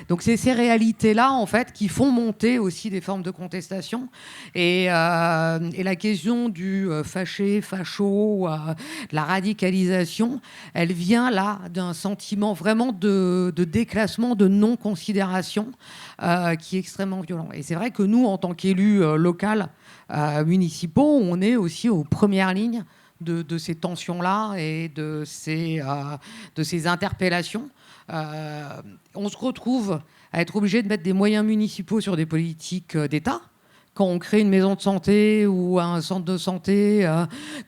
donc c'est ces réalités-là, en fait, qui font monter aussi des formes de contestation. Et la question du fâché, facho, de la radicalisation, elle vient là d'un sentiment vraiment de déclassement, de non-considération qui est extrêmement violent. Et c'est vrai que nous, en tant qu'élus locaux, municipaux, on est aussi aux premières lignes de ces tensions-là et de ces interpellations. On se retrouve à être obligé de mettre des moyens municipaux sur des politiques d'État. Quand on crée une maison de santé ou un centre de santé,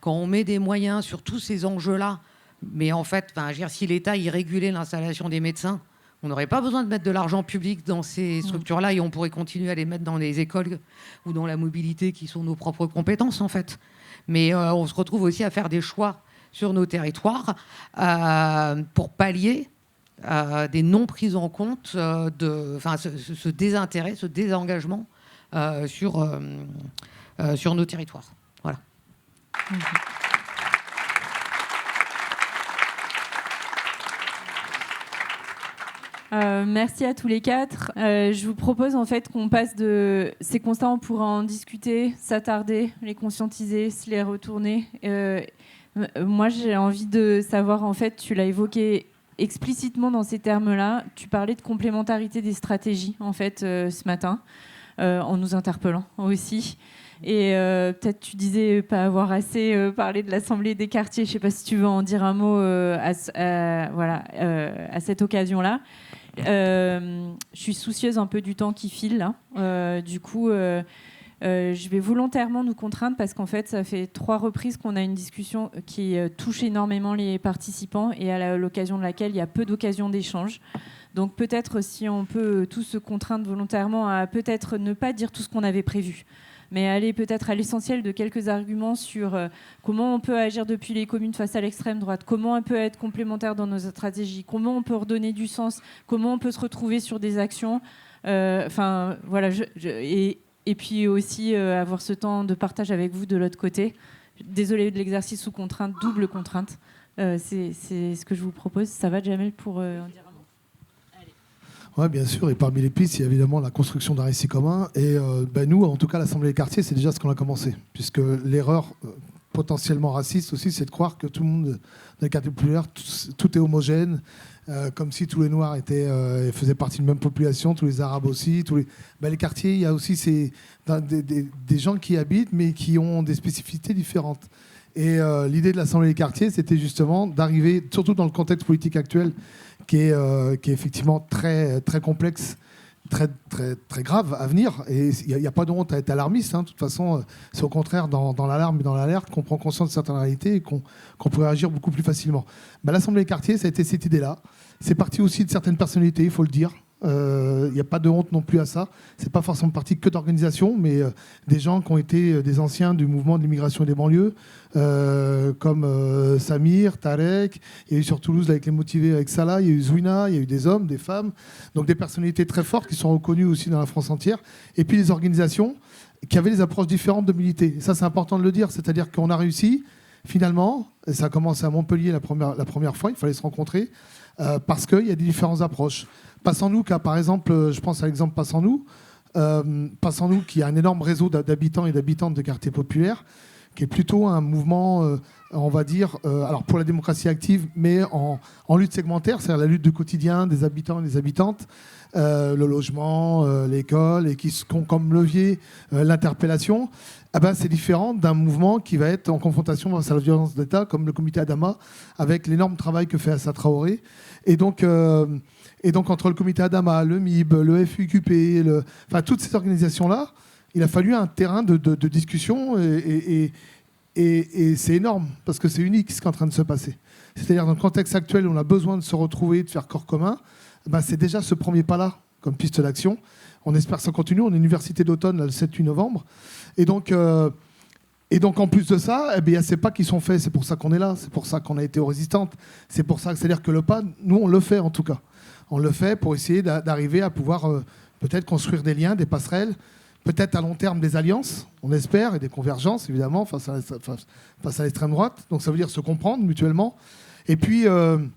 quand on met des moyens sur tous ces enjeux-là, mais en fait, si l'État y régulait l'installation des médecins, on n'aurait pas besoin de mettre de l'argent public dans ces structures-là et on pourrait continuer à les mettre dans les écoles ou dans la mobilité qui sont nos propres compétences, en fait. Mais on se retrouve aussi à faire des choix sur nos territoires pour pallier des non prises en compte ce désintérêt, ce désengagement sur nos territoires. Voilà. Merci à tous les quatre. Je vous propose en fait qu'on passe de ces constats, on pourra en discuter, s'attarder, les conscientiser, se les retourner. Moi, j'ai envie de savoir, en fait, tu l'as évoqué explicitement dans ces termes-là, tu parlais de complémentarité des stratégies, en fait, ce matin, en nous interpellant aussi. Et peut-être tu disais pas avoir assez parlé de l'Assemblée des quartiers. Je ne sais pas si tu veux en dire un mot à cette occasion-là. Je suis soucieuse un peu du temps qui file là. Du coup, je vais volontairement nous contraindre parce qu'en fait, ça fait 3 reprises qu'on a une discussion qui touche énormément les participants et à l'occasion de laquelle il y a peu d'occasions d'échange. Donc peut-être si on peut tous se contraindre volontairement à peut-être ne pas dire tout ce qu'on avait prévu, mais aller peut-être à l'essentiel de quelques arguments sur comment on peut agir depuis les communes face à l'extrême droite, comment on peut être complémentaire dans nos stratégies, comment on peut redonner du sens, comment on peut se retrouver sur des actions. Voilà, et puis aussi avoir ce temps de partage avec vous de l'autre côté. Désolée de l'exercice sous contrainte, double contrainte. C'est ce que je vous propose. Ça va, Jamel, pour en dire un mot? Oui, bien sûr. Et parmi les pistes, il y a évidemment la construction d'un récit commun. Et nous, en tout cas, l'Assemblée des quartiers, c'est déjà ce qu'on a commencé. Puisque l'erreur potentiellement raciste aussi, c'est de croire que tout le monde, dans les quartiers populaires, tout est homogène, comme si tous les Noirs faisaient partie de la même population, tous les Arabes aussi. Les quartiers, il y a aussi des gens qui y habitent, mais qui ont des spécificités différentes. Et l'idée de l'Assemblée des quartiers, c'était justement d'arriver, surtout dans le contexte politique actuel, qui est effectivement très, très complexe, très, très, très grave à venir. Et il n'y a pas de honte à être alarmiste. De toute façon, c'est au contraire dans l'alarme et dans l'alerte qu'on prend conscience de certaines réalités et qu'on pourrait agir beaucoup plus facilement. L'Assemblée des quartiers, ça a été cette idée-là. C'est parti aussi de certaines personnalités, il faut le dire. Il n'y a pas de honte non plus à ça. C'est pas forcément parti que d'organisations, mais des gens qui ont été des anciens du mouvement de l'immigration et des banlieues, comme Samir, Tarek. Il y a eu sur Toulouse avec les motivés avec Salah, il y a eu Zouina, il y a eu des hommes, des femmes, donc des personnalités très fortes qui sont reconnues aussi dans la France entière. Et puis les organisations qui avaient des approches différentes de militer. Et ça, c'est important de le dire. C'est-à-dire qu'on a réussi finalement, et ça a commencé à Montpellier la première fois, il fallait se rencontrer, parce qu'il y a des différentes approches. Passons-nous, par exemple, je pense à l'exemple Passons-nous, qui a un énorme réseau d'habitants et d'habitantes de quartiers populaires, qui est plutôt un mouvement, on va dire, alors pour la démocratie active, mais en lutte segmentaire, c'est-à-dire la lutte du quotidien des habitants et des habitantes, le logement, l'école, et qui ont comme levier l'interpellation. C'est différent d'un mouvement qui va être en confrontation face à la violence d'État, comme le comité Adama, avec l'énorme travail que fait Assa Traoré. Et donc entre le comité Adama, le MIB, le FUQP, toutes ces organisations-là, il a fallu un terrain de discussion et c'est énorme, parce que c'est unique ce qui est en train de se passer. C'est-à-dire dans le contexte actuel où on a besoin de se retrouver, de faire corps commun, c'est déjà ce premier pas-là comme piste d'action. On espère que ça continue. On est à l'université d'automne le 7-8 novembre. Et donc, Et donc en plus de ça, il y a ces pas qui sont faits, c'est pour ça qu'on est là, c'est pour ça qu'on a été aux résistantes, c'est pour ça, c'est-à-dire que le pas, nous on le fait en tout cas. On le fait pour essayer d'arriver à pouvoir peut-être construire des liens, des passerelles, peut-être à long terme des alliances, on espère, et des convergences évidemment face à l'extrême droite. Donc ça veut dire se comprendre mutuellement. Et puis, je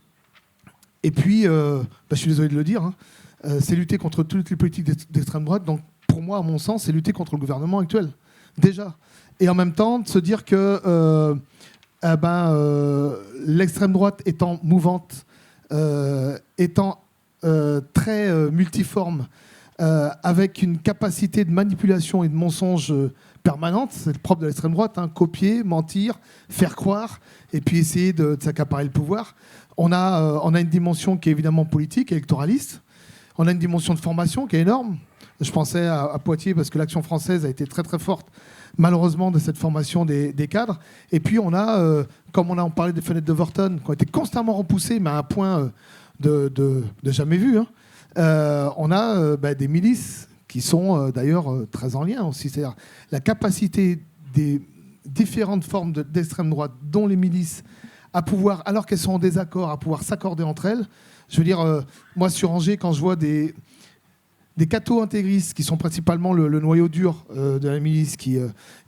suis désolé de le dire, c'est lutter contre toutes les politiques d'extrême droite. Donc pour moi, à mon sens, c'est lutter contre le gouvernement actuel, déjà. Et en même temps, de se dire que l'extrême droite étant mouvante, étant très multiforme, avec une capacité de manipulation et de mensonge permanente, c'est le propre de l'extrême droite, copier, mentir, faire croire, et puis essayer de s'accaparer le pouvoir. On a une dimension qui est évidemment politique, électoraliste. On a une dimension de formation qui est énorme. Je pensais à Poitiers parce que l'Action française a été très très forte, malheureusement, de cette formation des cadres. Et puis on a, comme on parlait des fenêtres d'Overton, qui ont été constamment repoussées, mais à un point de jamais vu. On a des milices qui sont d'ailleurs très en lien aussi. C'est-à-dire la capacité des différentes formes d'extrême droite, dont les milices, à pouvoir, alors qu'elles sont en désaccord, à pouvoir s'accorder entre elles. Je veux dire, moi sur Angers, quand je vois des cathos intégristes qui sont principalement le noyau dur de la milice, qui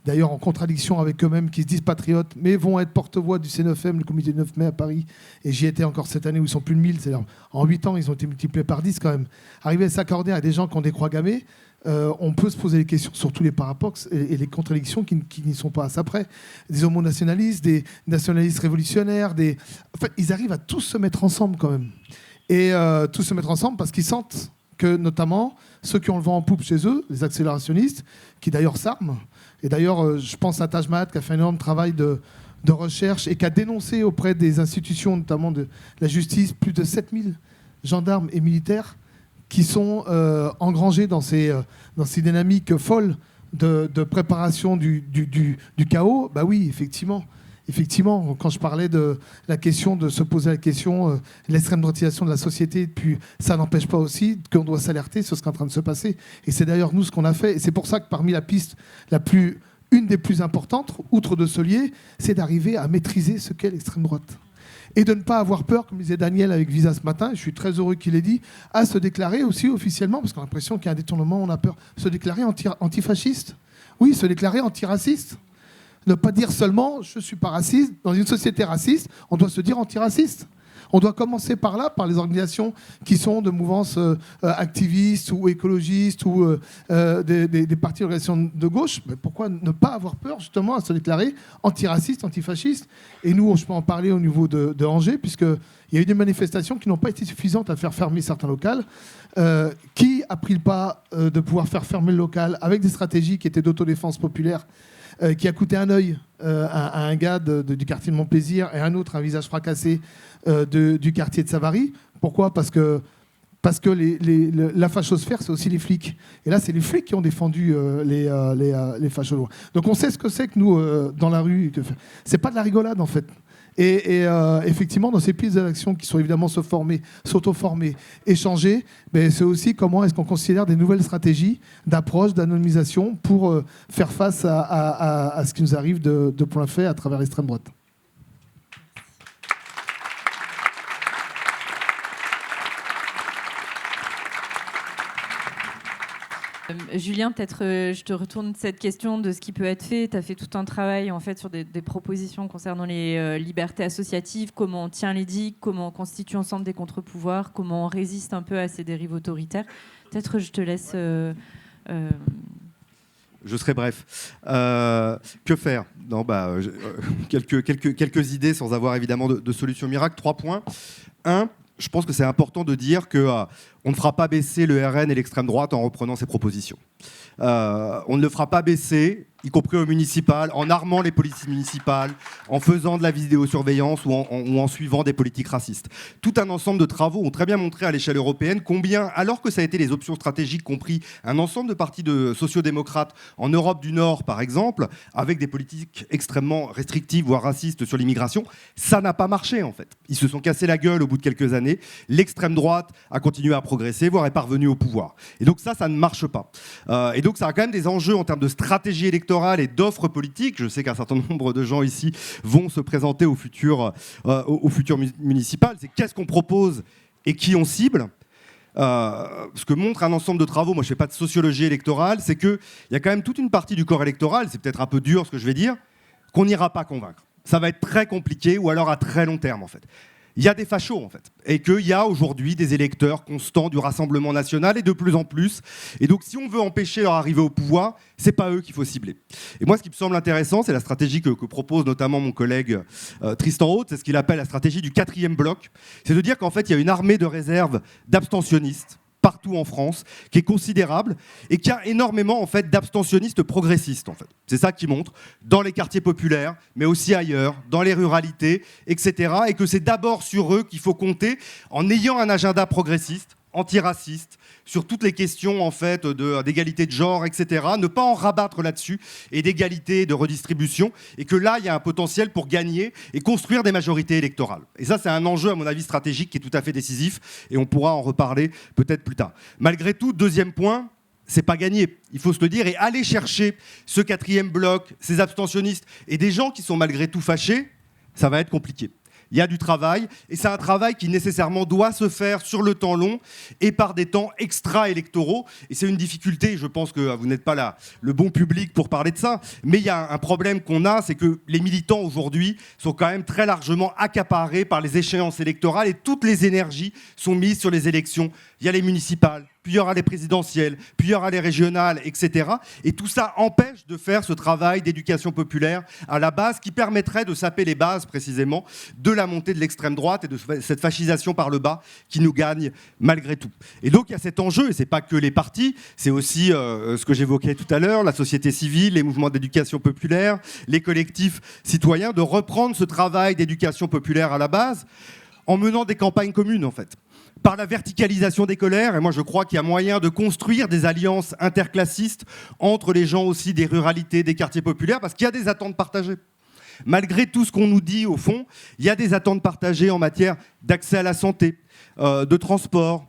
d'ailleurs en contradiction avec eux-mêmes, qui se disent patriotes, mais vont être porte-voix du C9M, le comité du 9 mai à Paris, et j'y étais encore cette année où ils sont plus de 1000, c'est-à-dire en 8 ans ils ont été multipliés par 10 quand même. Arriver à s'accorder à des gens qui ont des croix gammées, on peut se poser des questions sur tous les paradoxes et les contradictions qui n'y sont pas à ça près. Des homonationalistes, des nationalistes révolutionnaires, en fait, ils arrivent à tous se mettre ensemble quand même. Et tous se mettre ensemble parce qu'ils sentent que notamment ceux qui ont le vent en poupe chez eux, les accélérationnistes, qui d'ailleurs s'arment. Et d'ailleurs, je pense à Taj Mahat qui a fait un énorme travail de recherche et qui a dénoncé auprès des institutions, notamment de la justice, plus de 7000 gendarmes et militaires qui sont engrangés dans ces dynamiques folles de préparation du chaos. Bah oui, effectivement, quand je parlais de la question de se poser la question de l'extrême droitisation de la société, puis ça n'empêche pas aussi qu'on doit s'alerter sur ce qui est en train de se passer. Et c'est d'ailleurs nous ce qu'on a fait. Et c'est pour ça que parmi la piste une des plus importantes, outre de se lier, c'est d'arriver à maîtriser ce qu'est l'extrême droite. Et de ne pas avoir peur, comme disait Daniel avec Visa ce matin, je suis très heureux qu'il ait dit, à se déclarer aussi officiellement, parce qu'on a l'impression qu'il y a un détournement, on a peur, se déclarer antifasciste. Oui, se déclarer antiraciste. Ne pas dire seulement « je ne suis pas raciste ». Dans une société raciste, on doit se dire antiraciste. On doit commencer par là, par les organisations qui sont de mouvances activistes ou écologistes ou des partis d'organisation de gauche. Mais pourquoi ne pas avoir peur justement à se déclarer antiraciste, antifasciste? Et nous, je peux en parler au niveau de Angers, puisqu'il y a eu des manifestations qui n'ont pas été suffisantes à faire fermer certains locaux. Qui a pris le pas de pouvoir faire fermer le local avec des stratégies qui étaient d'autodéfense populaire, qui a coûté un œil à un gars du quartier de Montplaisir et un autre un visage fracassé du quartier de Savary. Pourquoi ? Parce que la fachosphère, c'est aussi les flics. Et là, c'est les flics qui ont défendu les fachos. Donc on sait ce que c'est que nous, dans la rue. C'est pas de la rigolade, en fait. Et effectivement, dans ces pistes d'action qui sont évidemment s'auto-former, échanger, mais c'est aussi comment est-ce qu'on considère des nouvelles stratégies d'approche, d'anonymisation pour faire face à ce qui nous arrive de plein fait à travers l'extrême droite. Julien, peut-être je te retourne cette question de ce qui peut être fait. Tu as fait tout un travail en fait, sur des propositions concernant les libertés associatives, comment on tient les digues, comment on constitue ensemble des contre-pouvoirs, comment on résiste un peu à ces dérives autoritaires. Peut-être je te laisse... Je serai bref. Que faire ? Non, quelques idées sans avoir évidemment de solution miracle. 3 points. 1, je pense que c'est important de dire qu'on ne fera pas baisser le RN et l'extrême droite en reprenant ces propositions. On ne le fera pas baisser, y compris au municipal, en armant les polices municipales, en faisant de la vidéosurveillance ou en suivant des politiques racistes. Tout un ensemble de travaux ont très bien montré à l'échelle européenne combien, alors que ça a été les options stratégiques compris un ensemble de partis de sociodémocrates en Europe du Nord, par exemple, avec des politiques extrêmement restrictives, voire racistes sur l'immigration, ça n'a pas marché en fait. Ils se sont cassés la gueule au bout de quelques années. L'extrême droite a continué à progresser, voire est parvenue au pouvoir. Et donc ça ne marche pas. Et donc ça a quand même des enjeux en termes de stratégie électorale électorale et d'offres politiques. Je sais qu'un certain nombre de gens ici vont se présenter au futur municipal. C'est qu'est-ce qu'on propose et qui on cible. Ce que montre un ensemble de travaux, moi je ne fais pas de sociologie électorale, c'est qu'il y a quand même toute une partie du corps électoral, c'est peut-être un peu dur ce que je vais dire, qu'on n'ira pas convaincre. Ça va être très compliqué ou alors à très long terme en fait. Il y a des fachos en fait, et qu'il y a aujourd'hui des électeurs constants du Rassemblement national et de plus en plus. Et donc si on veut empêcher leur arrivée au pouvoir, c'est pas eux qu'il faut cibler. Et moi ce qui me semble intéressant, c'est la stratégie que propose notamment mon collègue Tristan Haute, c'est ce qu'il appelle la stratégie du 4e bloc. C'est de dire qu'en fait il y a une armée de réserve d'abstentionnistes partout en France, qui est considérable et qui a énormément en fait d'abstentionnistes progressistes en fait. C'est ça qui montre dans les quartiers populaires, mais aussi ailleurs, dans les ruralités, etc. Et que c'est d'abord sur eux qu'il faut compter en ayant un agenda progressiste, antiraciste, sur toutes les questions en fait d'égalité de genre, etc. Ne pas en rabattre là-dessus et d'égalité, de redistribution, et que là il y a un potentiel pour gagner et construire des majorités électorales. Et ça c'est un enjeu à mon avis stratégique qui est tout à fait décisif, et on pourra en reparler peut-être plus tard. Malgré tout, deuxième point, c'est pas gagné, il faut se le dire, et aller chercher ce 4e bloc, ces abstentionnistes et des gens qui sont malgré tout fâchés, ça va être compliqué. Il y a du travail, et c'est un travail qui nécessairement doit se faire sur le temps long et par des temps extra-électoraux. Et c'est une difficulté, je pense que vous n'êtes pas le bon public pour parler de ça, mais il y a un problème qu'on a, c'est que les militants aujourd'hui sont quand même très largement accaparés par les échéances électorales et toutes les énergies sont mises sur les élections. Il y a les municipales, puis il y aura les présidentielles, puis il y aura les régionales, etc. Et tout ça empêche de faire ce travail d'éducation populaire à la base qui permettrait de saper les bases précisément de la montée de l'extrême droite et de cette fascisation par le bas qui nous gagne malgré tout. Et donc il y a cet enjeu, et c'est pas que les partis, c'est aussi ce que j'évoquais tout à l'heure, la société civile, les mouvements d'éducation populaire, les collectifs citoyens, de reprendre ce travail d'éducation populaire à la base en menant des campagnes communes en fait. Par la verticalisation des colères, et moi je crois qu'il y a moyen de construire des alliances interclassistes entre les gens aussi des ruralités, des quartiers populaires, parce qu'il y a des attentes partagées. Malgré tout ce qu'on nous dit au fond, il y a des attentes partagées en matière d'accès à la santé, de transport,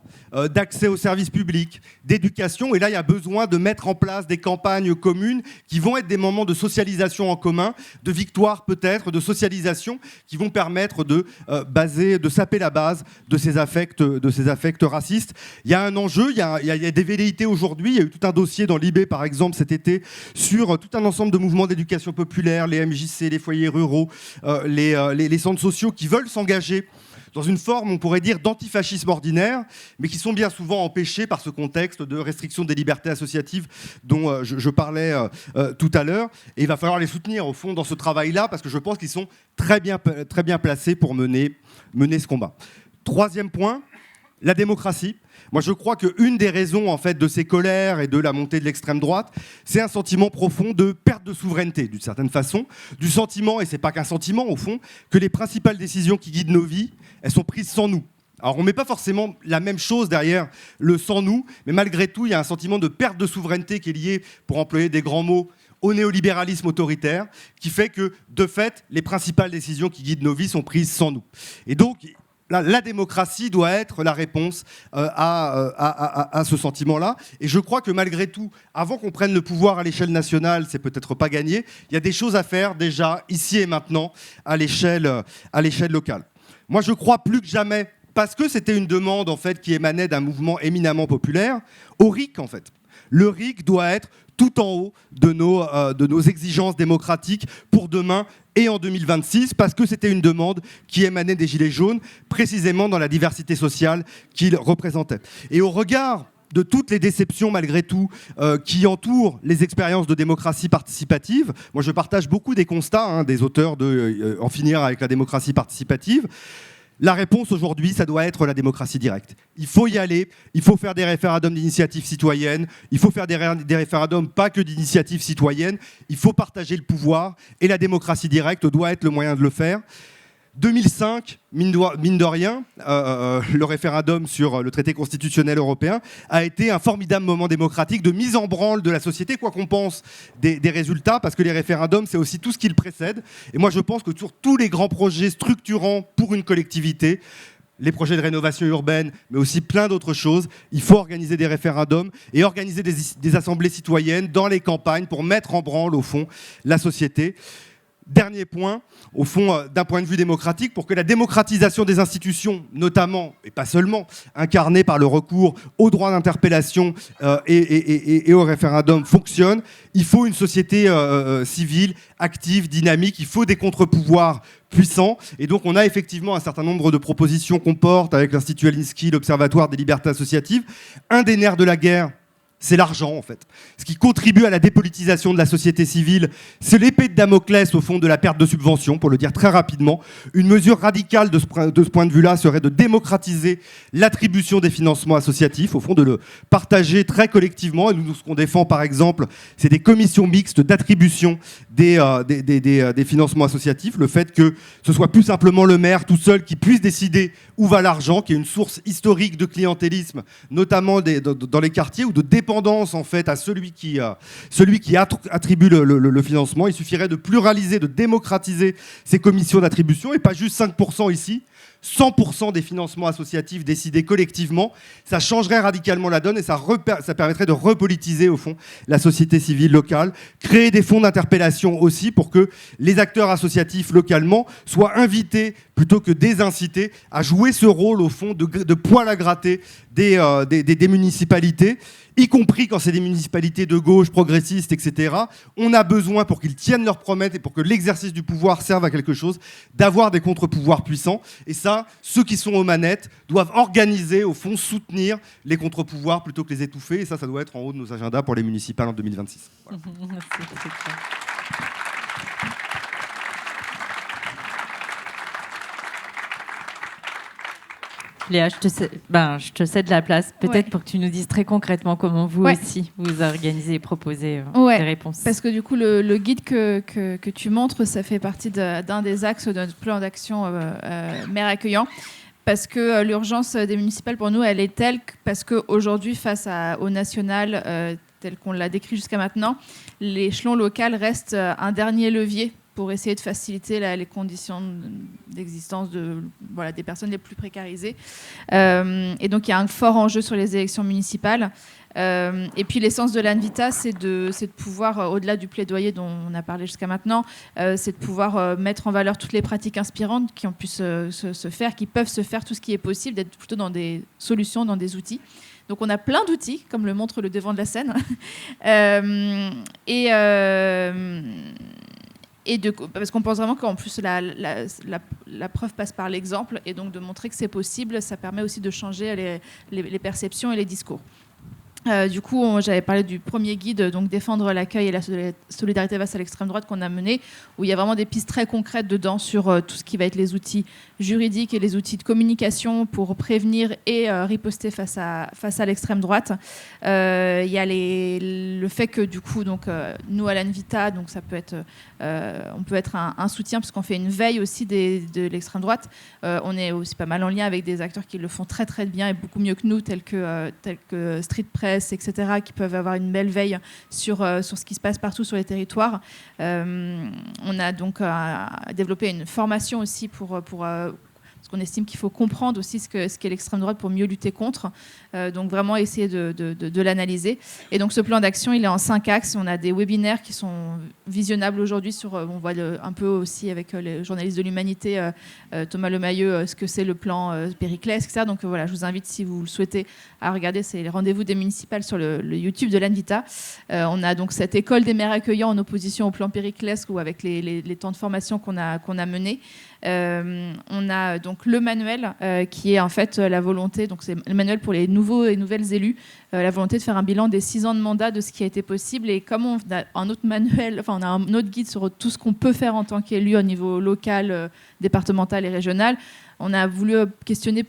d'accès aux services publics, d'éducation. Et là, il y a besoin de mettre en place des campagnes communes qui vont être des moments de socialisation en commun, de victoire peut-être, de socialisation, qui vont permettre de saper la base de ces affects racistes. Il y a un enjeu, il y a des velléités aujourd'hui. Il y a eu tout un dossier dans l'IB, par exemple, cet été, sur tout un ensemble de mouvements d'éducation populaire, les MJC, les foyers ruraux, les centres sociaux qui veulent s'engager dans une forme, on pourrait dire, d'antifascisme ordinaire, mais qui sont bien souvent empêchés par ce contexte de restriction des libertés associatives dont je parlais tout à l'heure. Et il va falloir les soutenir, au fond, dans ce travail-là, parce que je pense qu'ils sont très bien placés pour mener ce combat. Troisième point, la démocratie. Moi, je crois qu'une des raisons en fait, de ces colères et de la montée de l'extrême droite, c'est un sentiment profond de perte de souveraineté, d'une certaine façon, du sentiment, et c'est pas qu'un sentiment au fond, que les principales décisions qui guident nos vies, elles sont prises sans nous. Alors, on ne met pas forcément la même chose derrière le sans nous, mais malgré tout, il y a un sentiment de perte de souveraineté qui est lié, pour employer des grands mots, au néolibéralisme autoritaire, qui fait que, de fait, les principales décisions qui guident nos vies sont prises sans nous. Et donc, la démocratie doit être la réponse à ce sentiment-là. Et je crois que malgré tout, avant qu'on prenne le pouvoir à l'échelle nationale, c'est peut-être pas gagné. Il y a des choses à faire déjà, ici et maintenant, à l'échelle locale. Moi, je crois plus que jamais, parce que c'était une demande en fait, qui émanait d'un mouvement éminemment populaire, au RIC en fait. Le RIC doit être tout en haut de nos exigences démocratiques pour demain et en 2026, parce que c'était une demande qui émanait des Gilets jaunes, précisément dans la diversité sociale qu'ils représentaient. Et au regard de toutes les déceptions, malgré tout, qui entourent les expériences de démocratie participative, moi je partage beaucoup des constats des auteurs de En finir avec la démocratie participative. La réponse aujourd'hui, ça doit être la démocratie directe. Il faut y aller, il faut faire des référendums d'initiative citoyenne, il faut faire des référendums pas que d'initiative citoyenne, il faut partager le pouvoir et la démocratie directe doit être le moyen de le faire. 2005, mine de rien, le référendum sur le traité constitutionnel européen a été un formidable moment démocratique de mise en branle de la société, quoi qu'on pense des résultats, parce que les référendums, c'est aussi tout ce qui le précède. Et moi, je pense que sur tous les grands projets structurants pour une collectivité, les projets de rénovation urbaine, mais aussi plein d'autres choses. Il faut organiser des référendums et organiser des assemblées citoyennes dans les campagnes pour mettre en branle, au fond, la société. Dernier point, au fond, d'un point de vue démocratique, pour que la démocratisation des institutions, notamment, et pas seulement, incarnée par le recours au droit d'interpellation et au référendum fonctionne, il faut une société civile, active, dynamique, il faut des contre-pouvoirs puissants. Et donc, on a effectivement un certain nombre de propositions qu'on porte avec l'Institut Alinsky, l'Observatoire des libertés associatives. Un des nerfs de la guerre, c'est l'argent, en fait. Ce qui contribue à la dépolitisation de la société civile, c'est l'épée de Damoclès, au fond, de la perte de subventions, pour le dire très rapidement. Une mesure radicale de ce point de vue-là serait de démocratiser l'attribution des financements associatifs, au fond, de le partager très collectivement. Et nous, ce qu'on défend, par exemple, c'est des commissions mixtes d'attribution des financements associatifs. Le fait que ce soit plus simplement le maire tout seul qui puisse décider où va l'argent, qui est une source historique de clientélisme, notamment dans les quartiers, ou de dépendance en fait à celui qui attribue le financement. Il suffirait de pluraliser, de démocratiser ces commissions d'attribution et pas juste 5% ici. 100% des financements associatifs décidés collectivement, ça changerait radicalement la donne et ça permettrait de repolitiser au fond la société civile locale, créer des fonds d'interpellation aussi pour que les acteurs associatifs localement soient invités plutôt que désincités à jouer ce rôle au fond de poil à gratter des municipalités, y compris quand c'est des municipalités de gauche, progressistes, etc. On a besoin, pour qu'ils tiennent leurs promesses et pour que l'exercice du pouvoir serve à quelque chose, d'avoir des contre-pouvoirs puissants. Et ça, ceux qui sont aux manettes doivent organiser, au fond, soutenir les contre-pouvoirs plutôt que les étouffer. Et ça doit être en haut de nos agendas pour les municipales en 2026. Voilà. Léa, je te cède la place, peut-être pour que tu nous dises très concrètement comment vous aussi vous organisez et proposez des réponses. Parce que du coup, le guide que tu montres, ça fait partie d'un des axes de notre plan d'action maire accueillant. Parce que l'urgence des municipales, pour nous, elle est telle parce qu'aujourd'hui, face au national, tel qu'on l'a décrit jusqu'à maintenant, l'échelon local reste un dernier levier pour essayer de faciliter les conditions d'existence des personnes les plus précarisées. Et donc, il y a un fort enjeu sur les élections municipales. Et puis, l'essence de l'Anvita, c'est de pouvoir, au-delà du plaidoyer dont on a parlé jusqu'à maintenant, c'est de pouvoir mettre en valeur toutes les pratiques inspirantes qui ont pu se faire, qui peuvent se faire, tout ce qui est possible, d'être plutôt dans des solutions, dans des outils. Donc, on a plein d'outils, comme le montre le devant de la scène. Parce qu'on pense vraiment qu'en plus la preuve passe par l'exemple, et donc de montrer que c'est possible, ça permet aussi de changer les perceptions et les discours. Du coup, j'avais parlé du premier guide, donc défendre l'accueil et la solidarité face à l'extrême droite, qu'on a mené, où il y a vraiment des pistes très concrètes dedans sur tout ce qui va être les outils juridiques et les outils de communication pour prévenir et riposter face à l'extrême droite. Il y a le fait que du coup, donc nous à l'Anvita, donc ça peut être, on peut être un soutien parce qu'on fait une veille aussi de l'extrême droite. On est aussi pas mal en lien avec des acteurs qui le font très très bien et beaucoup mieux que nous, tels que Street Press, etc., qui peuvent avoir une belle veille sur ce qui se passe partout sur les territoires. On a donc développé une formation aussi parce qu'on estime qu'il faut comprendre aussi ce qu'est l'extrême droite pour mieux lutter contre. Donc vraiment essayer de l'analyser. Et donc ce plan d'action, il est en 5 axes. On a des webinaires qui sont visionnables aujourd'hui. On voit un peu aussi avec les journalistes de l'Humanité, Thomas Lemayeux, ce que c'est le plan Périclès, etc. Donc voilà, je vous invite, si vous le souhaitez, à regarder. C'est les rendez-vous des municipales sur le YouTube de l'Anvita. On a donc cette école des maires accueillants en opposition au plan Périclès, ou avec les temps de formation qu'on a menés. On a donc le manuel qui est en fait la volonté, donc c'est le manuel pour les nouveaux et nouvelles élus, la volonté de faire un bilan des 6 ans de mandat, de ce qui a été possible, et comme on a un autre manuel, enfin on a un autre guide sur tout ce qu'on peut faire en tant qu'élu au niveau local, départemental et régional, on a voulu questionner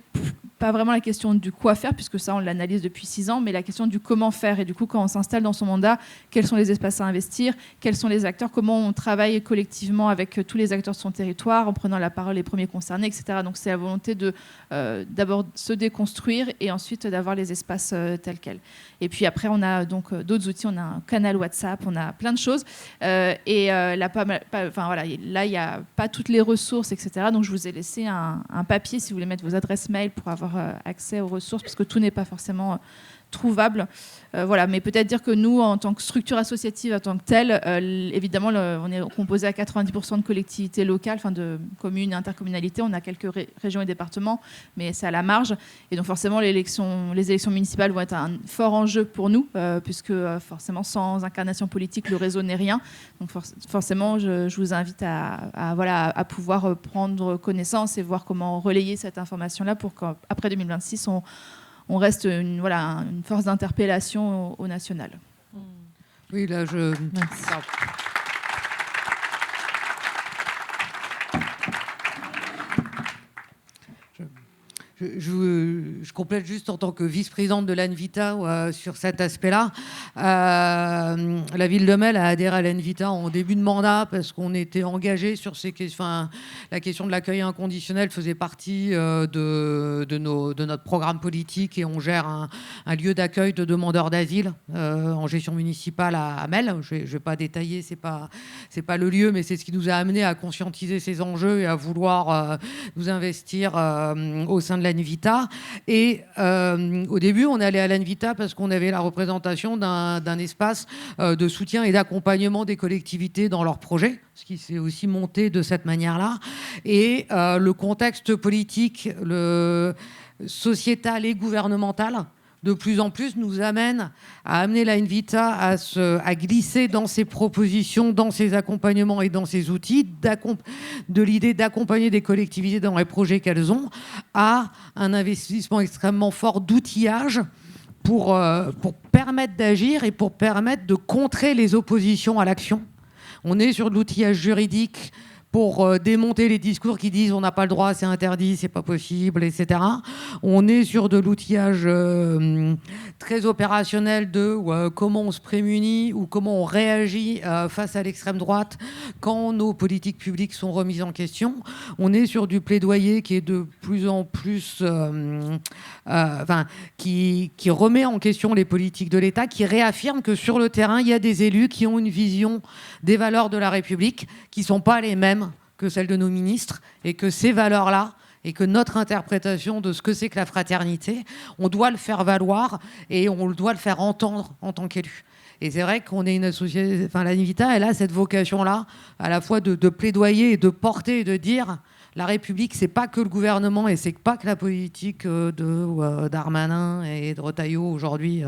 pas vraiment la question du quoi faire, puisque ça, on l'analyse depuis 6 ans, mais la question du comment faire. Et du coup, quand on s'installe dans son mandat, quels sont les espaces à investir, quels sont les acteurs, comment on travaille collectivement avec tous les acteurs de son territoire, en prenant la parole les premiers concernés, etc. Donc, c'est la volonté de d'abord se déconstruire et ensuite d'avoir les espaces tels quels. Et puis après, on a donc d'autres outils. On a un canal WhatsApp, on a plein de choses. Là, il n'y a pas toutes les ressources, etc. Donc, je vous ai laissé un papier si vous voulez mettre vos adresses mail pour avoir accès aux ressources, parce que tout n'est pas forcément trouvable. Voilà. Mais peut-être dire que nous, en tant que structure associative, en tant que telle, évidemment, on est composé à 90% de collectivités locales, enfin de communes, intercommunalités. On a quelques régions et départements, mais c'est à la marge. Et donc forcément, les élections municipales vont être un fort enjeu pour nous, puisque forcément, sans incarnation politique, le réseau n'est rien. Donc forcément, je vous invite à pouvoir prendre connaissance et voir comment relayer cette information-là pour qu'après 2026, on reste une force d'interpellation au national. Oui, là, Merci. Je complète juste en tant que vice-présidente de l'ANVITA sur cet aspect-là. La ville de Melle a adhéré à l'ANVITA en début de mandat parce qu'on était engagé sur ces questions. Enfin, la question de l'accueil inconditionnel faisait partie de notre programme politique et on gère un lieu d'accueil de demandeurs d'asile en gestion municipale à Melle. Je ne vais pas détailler, c'est pas le lieu, mais c'est ce qui nous a amené à conscientiser ces enjeux et à vouloir nous investir au sein de l'ANVITA. Et au début, on allait à l'ANVITA parce qu'on avait la représentation d'un espace de soutien et d'accompagnement des collectivités dans leurs projets, ce qui s'est aussi monté de cette manière-là. Et le contexte politique, le sociétal et gouvernemental, de plus en plus nous amène à amener l'ANVITA à glisser dans ses propositions, dans ses accompagnements et dans ses outils, de l'idée d'accompagner des collectivités dans les projets qu'elles ont, à un investissement extrêmement fort d'outillage pour permettre d'agir et pour permettre de contrer les oppositions à l'action. On est sur de l'outillage juridique pour démonter les discours qui disent on n'a pas le droit, c'est interdit, c'est pas possible, etc. On est sur de l'outillage très opérationnel de comment on se prémunit ou comment on réagit face à l'extrême droite quand nos politiques publiques sont remises en question. On est sur du plaidoyer qui est de plus en plus... qui remet en question les politiques de l'État, qui réaffirme que sur le terrain, il y a des élus qui ont une vision des valeurs de la République qui ne sont pas les mêmes que celles de nos ministres, et que ces valeurs-là, et que notre interprétation de ce que c'est que la fraternité, on doit le faire valoir et on doit le faire entendre en tant qu'élu. Et c'est vrai qu'on est une association, enfin l'ANVITA, elle a cette vocation-là, à la fois de plaidoyer et de porter et de dire la République, c'est pas que le gouvernement et c'est pas que la politique de Darmanin et de Retailleau aujourd'hui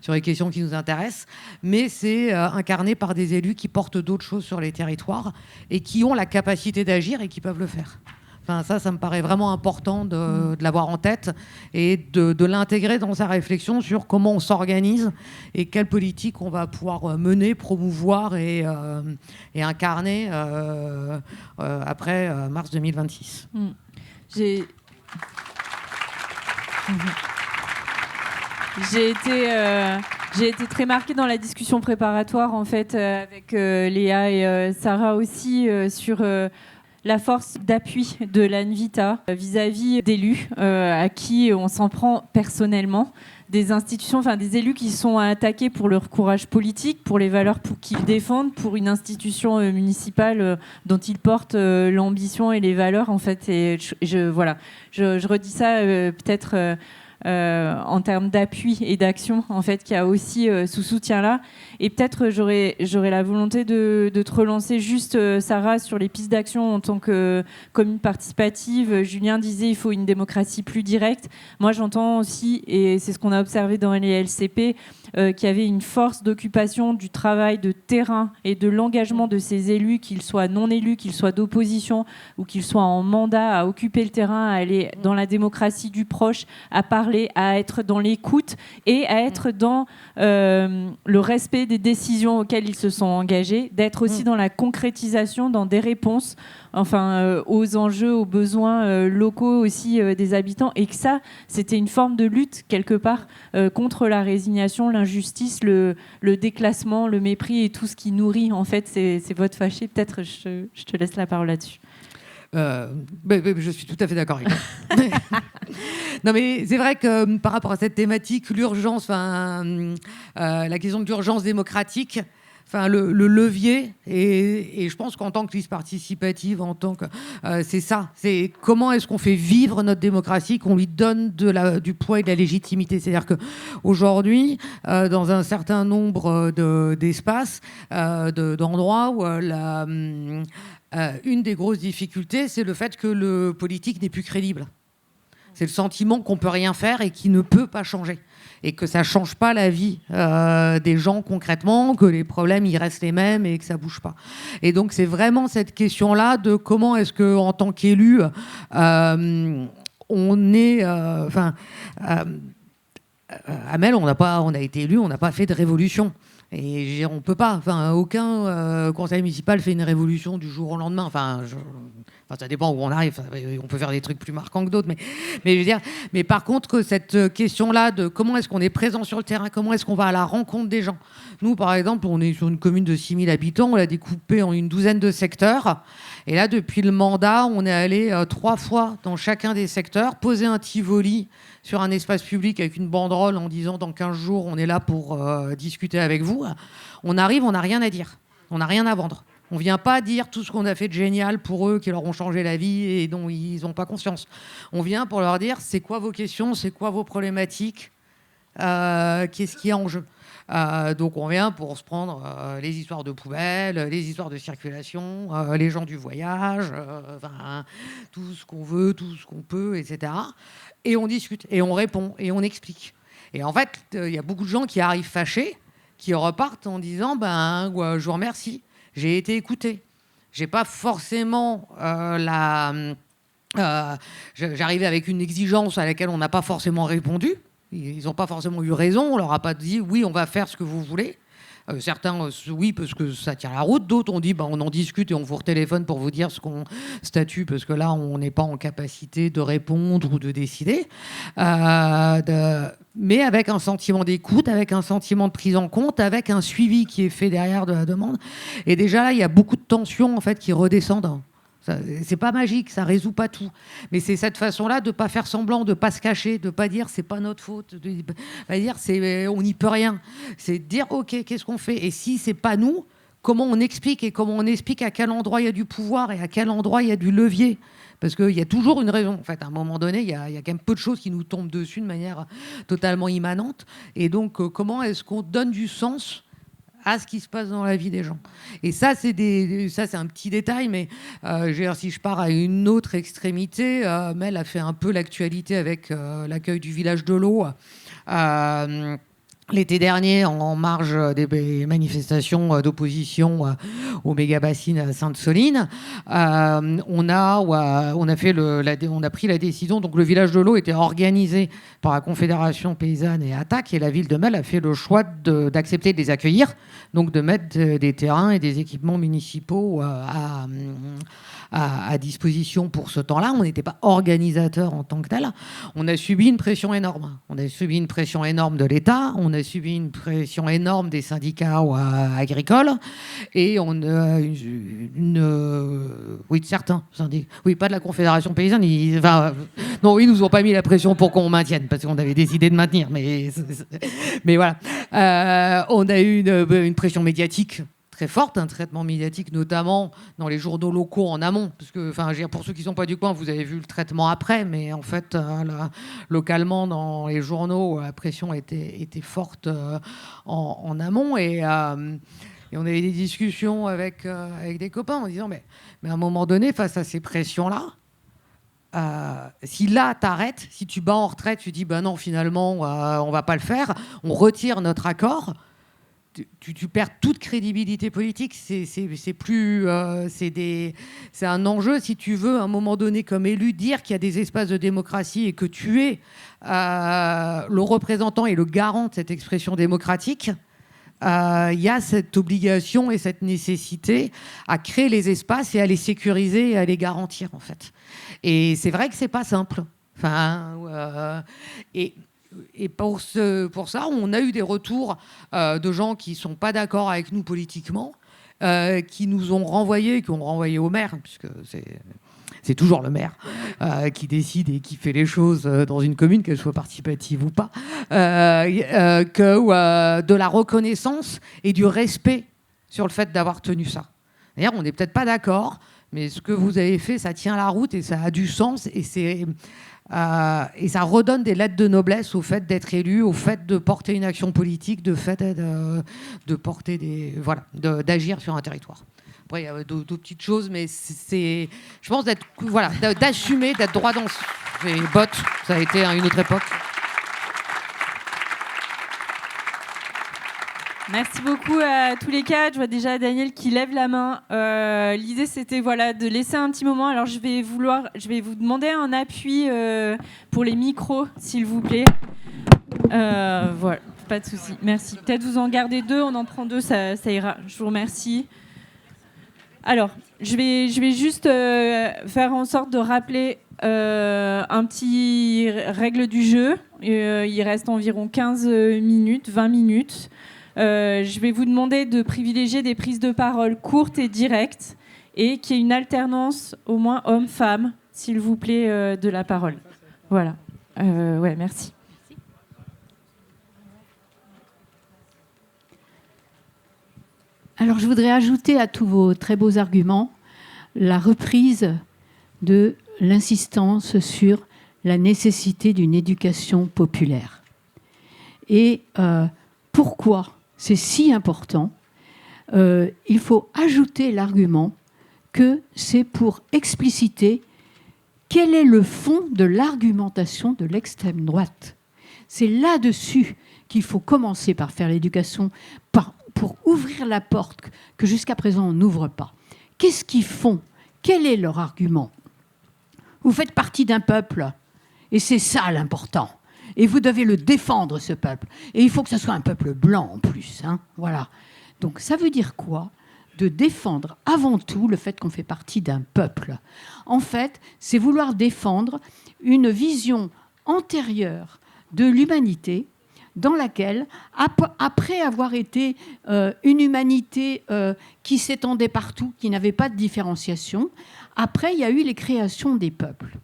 sur les questions qui nous intéressent, mais c'est incarné par des élus qui portent d'autres choses sur les territoires et qui ont la capacité d'agir et qui peuvent le faire. Enfin, ça me paraît vraiment important de l'avoir en tête et de l'intégrer dans sa réflexion sur comment on s'organise et quelle politique on va pouvoir mener, promouvoir et incarner après mars 2026. J'ai été très marquée dans la discussion préparatoire en fait avec Léa et Sarah aussi sur la force d'appui de l'ANVITA vis-à-vis d'élus à qui on s'en prend personnellement, des institutions, enfin des élus qui sont attaqués pour leur courage politique, pour les valeurs qu'ils défendent, pour une institution municipale dont ils portent l'ambition et les valeurs en fait. Et je redis ça peut-être en termes d'appui et d'action en fait qu'il y a aussi ce soutien-là. Et peut-être j'aurais la volonté de te relancer juste Sarah sur les pistes d'action en tant que commune participative. Julien disait il faut une démocratie plus directe. Moi j'entends aussi, et c'est ce qu'on a observé dans les LCP, qu'il y avait une force d'occupation du travail de terrain et de l'engagement de ces élus, qu'ils soient non élus, qu'ils soient d'opposition ou qu'ils soient en mandat, à occuper le terrain, à aller dans la démocratie du proche, à parler parler, à être dans l'écoute et à être dans le respect des décisions auxquelles ils se sont engagés, d'être aussi dans la concrétisation, dans des réponses aux enjeux, aux besoins locaux aussi des habitants, et que ça, c'était une forme de lutte quelque part contre la résignation, l'injustice, le déclassement, le mépris et tout ce qui nourrit en fait ces votes fâchés. Peut-être je te laisse la parole là-dessus. Je suis tout à fait d'accord avec toi. Non, mais c'est vrai que par rapport à cette thématique, l'urgence, la question de l'urgence démocratique, le levier, et je pense qu'en tant que liste participative, c'est ça, c'est comment est-ce qu'on fait vivre notre démocratie, qu'on lui donne du poids et de la légitimité. C'est-à-dire qu'aujourd'hui, dans un certain nombre d'espaces, d'endroits où une des grosses difficultés, c'est le fait que le politique n'est plus crédible. C'est le sentiment qu'on ne peut rien faire et qu'il ne peut pas changer. Et que ça ne change pas la vie des gens concrètement, que les problèmes ils restent les mêmes et que ça ne bouge pas. Et donc c'est vraiment cette question-là de comment est-ce qu'en tant qu'élu, on est... Amel, on a été élu, on n'a pas fait de révolution. Et on peut pas. Aucun conseil municipal fait une révolution du jour au lendemain. Ça dépend où on arrive. On peut faire des trucs plus marquants que d'autres. Mais je veux dire. Mais par contre, cette question-là de comment est-ce qu'on est présent sur le terrain, comment est-ce qu'on va à la rencontre des gens. Nous, par exemple, on est sur une commune de 6000 habitants. On l'a découpé en une douzaine de secteurs. Et là, depuis le mandat, on est allé 3 fois dans chacun des secteurs, poser un Tivoli sur un espace public avec une banderole en disant dans 15 jours, on est là pour discuter avec vous. On arrive, on n'a rien à dire. On n'a rien à vendre. On ne vient pas dire tout ce qu'on a fait de génial pour eux, qui leur ont changé la vie et dont ils n'ont pas conscience. On vient pour leur dire, c'est quoi vos questions, c'est quoi vos problématiques, qu'est-ce qu'il y a en jeu. Donc on vient pour se prendre les histoires de poubelles, les histoires de circulation, les gens du voyage, tout ce qu'on veut, tout ce qu'on peut, etc. Et on discute, et on répond, et on explique. Et en fait, il y a beaucoup de gens qui arrivent fâchés, qui repartent en disant je vous remercie, j'ai été écouté. J'ai pas forcément j'arrivais avec une exigence à laquelle on n'a pas forcément répondu. Ils n'ont pas forcément eu raison. On leur a pas dit oui, on va faire ce que vous voulez. Certains, oui, parce que ça tient la route. D'autres ont dit on en discute et on vous retéléphone pour vous dire ce qu'on statue, parce que là, on n'est pas en capacité de répondre ou de décider. Mais avec un sentiment d'écoute, avec un sentiment de prise en compte, avec un suivi qui est fait derrière de la demande. Et déjà, là, il y a beaucoup de tensions en fait, qui redescendent. C'est pas magique, ça résout pas tout. Mais c'est cette façon-là de pas faire semblant, de pas se cacher, de pas dire c'est pas notre faute, de pas dire on n'y peut rien. C'est dire ok, qu'est-ce qu'on fait ? Et si c'est pas nous, comment on explique ? Et comment on explique à quel endroit il y a du pouvoir et à quel endroit il y a du levier ? Parce qu'il y a toujours une raison. En fait, à un moment donné, il y a quand même peu de choses qui nous tombent dessus de manière totalement immanente. Et donc, comment est-ce qu'on donne du sens à ce qui se passe dans la vie des gens. Et ça, c'est un petit détail, mais si je pars à une autre extrémité, Mel a fait un peu l'actualité avec l'accueil du village de l'eau. L'été dernier, en marge des manifestations d'opposition au méga-bassine à Sainte-Soline, on a pris la décision. Donc le village de l'eau était organisé par la Confédération paysanne et Attaque, et la ville de Mel a fait le choix d'accepter de les accueillir, donc de mettre des terrains et des équipements municipaux à disposition pour ce temps-là. On n'était pas organisateur en tant que tel. On a subi une pression énorme. On a subi une pression énorme de l'État. On a subi une pression énorme des syndicats agricoles. Et on a de certains syndicats. Oui, pas de la Confédération paysanne. Non, ils nous ont pas mis la pression pour qu'on maintienne, parce qu'on avait décidé de maintenir. Mais voilà. On a eu une pression médiatique très forte, un traitement médiatique, notamment dans les journaux locaux en amont. Parce que, pour ceux qui ne sont pas du coin, vous avez vu le traitement après, mais en fait, localement, dans les journaux, la pression était forte en amont. Et on avait des discussions avec des copains en disant, mais à un moment donné, face à ces pressions-là, si là, t'arrêtes, si tu bats en retraite, tu dis, non, finalement, on va pas le faire, on retire notre accord, tu perds toute crédibilité politique. C'est plus, c'est un enjeu, si tu veux, à un moment donné, comme élu, dire qu'il y a des espaces de démocratie et que tu es le représentant et le garant de cette expression démocratique. Il y a cette obligation et cette nécessité à créer les espaces et à les sécuriser et à les garantir, en fait. Et c'est vrai que c'est pas simple. Enfin, et pour ça, on a eu des retours de gens qui sont pas d'accord avec nous politiquement, qui nous ont renvoyés, qui ont renvoyé au maire, puisque c'est toujours le maire qui décide et qui fait les choses dans une commune, qu'elle soit participative ou pas, de la reconnaissance et du respect sur le fait d'avoir tenu ça. D'ailleurs, on n'est peut-être pas d'accord, mais ce que vous avez fait, ça tient la route et ça a du sens et ça redonne des lettres de noblesse au fait d'être élu, au fait de porter une action politique, de porter d'agir sur un territoire. Après, il y a d'autres petites choses, mais je pense d'assumer, d'être droit dans ses bottes. Ça a été une autre époque. Merci beaucoup à tous les quatre. Je vois déjà Daniel qui lève la main. L'idée, c'était de laisser un petit moment. Alors, je vais vous demander un appui pour les micros, s'il vous plaît. Voilà, pas de souci. Merci. Peut-être vous en gardez 2, on en prend 2, ça ira. Je vous remercie. Alors, je vais juste faire en sorte de rappeler un petit règle du jeu. Il reste environ 15 minutes, 20 minutes. Je vais vous demander de privilégier des prises de parole courtes et directes et qu'il y ait une alternance au moins homme-femme, s'il vous plaît, de la parole. Voilà. Merci. Alors, je voudrais ajouter à tous vos très beaux arguments la reprise de l'insistance sur la nécessité d'une éducation populaire. Et pourquoi c'est si important ? Il faut ajouter l'argument que c'est pour expliciter quel est le fond de l'argumentation de l'extrême droite. C'est là-dessus qu'il faut commencer par faire l'éducation, pour ouvrir la porte que jusqu'à présent on n'ouvre pas. Qu'est-ce qu'ils font ? Quel est leur argument ? Vous faites partie d'un peuple, et c'est ça l'important. Et vous devez le défendre, ce peuple. Et il faut que ce soit un peuple blanc en plus. Voilà. Donc ça veut dire quoi ? De défendre avant tout le fait qu'on fait partie d'un peuple. En fait, c'est vouloir défendre une vision antérieure de l'humanité, dans laquelle, après avoir été une humanité qui s'étendait partout, qui n'avait pas de différenciation, après, il y a eu les créations des peuples.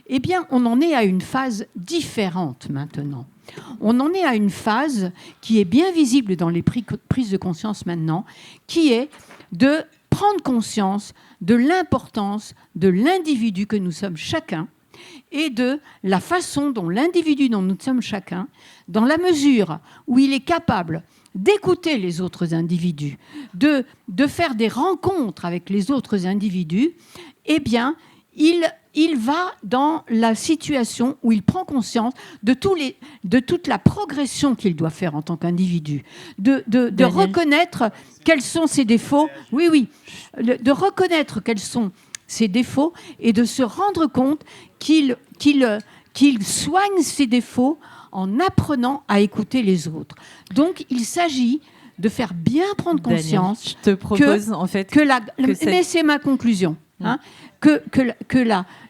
Eh bien, on en est à une phase différente maintenant. On en est à une phase qui est bien visible dans les prises de conscience maintenant, qui est de prendre conscience de l'importance de l'individu que nous sommes chacun, et de la façon dont l'individu dont nous sommes chacun, dans la mesure où il est capable d'écouter les autres individus, de faire des rencontres avec les autres individus, eh bien, il va dans la situation où il prend conscience de toute la progression qu'il doit faire en tant qu'individu, de reconnaître quels sont ses défauts, de reconnaître quels sont ses défauts et de se rendre compte qu'il soigne ses défauts en apprenant à écouter les autres. Donc, il s'agit de faire bien prendre conscience. Daniel, je te propose mais c'est ma conclusion.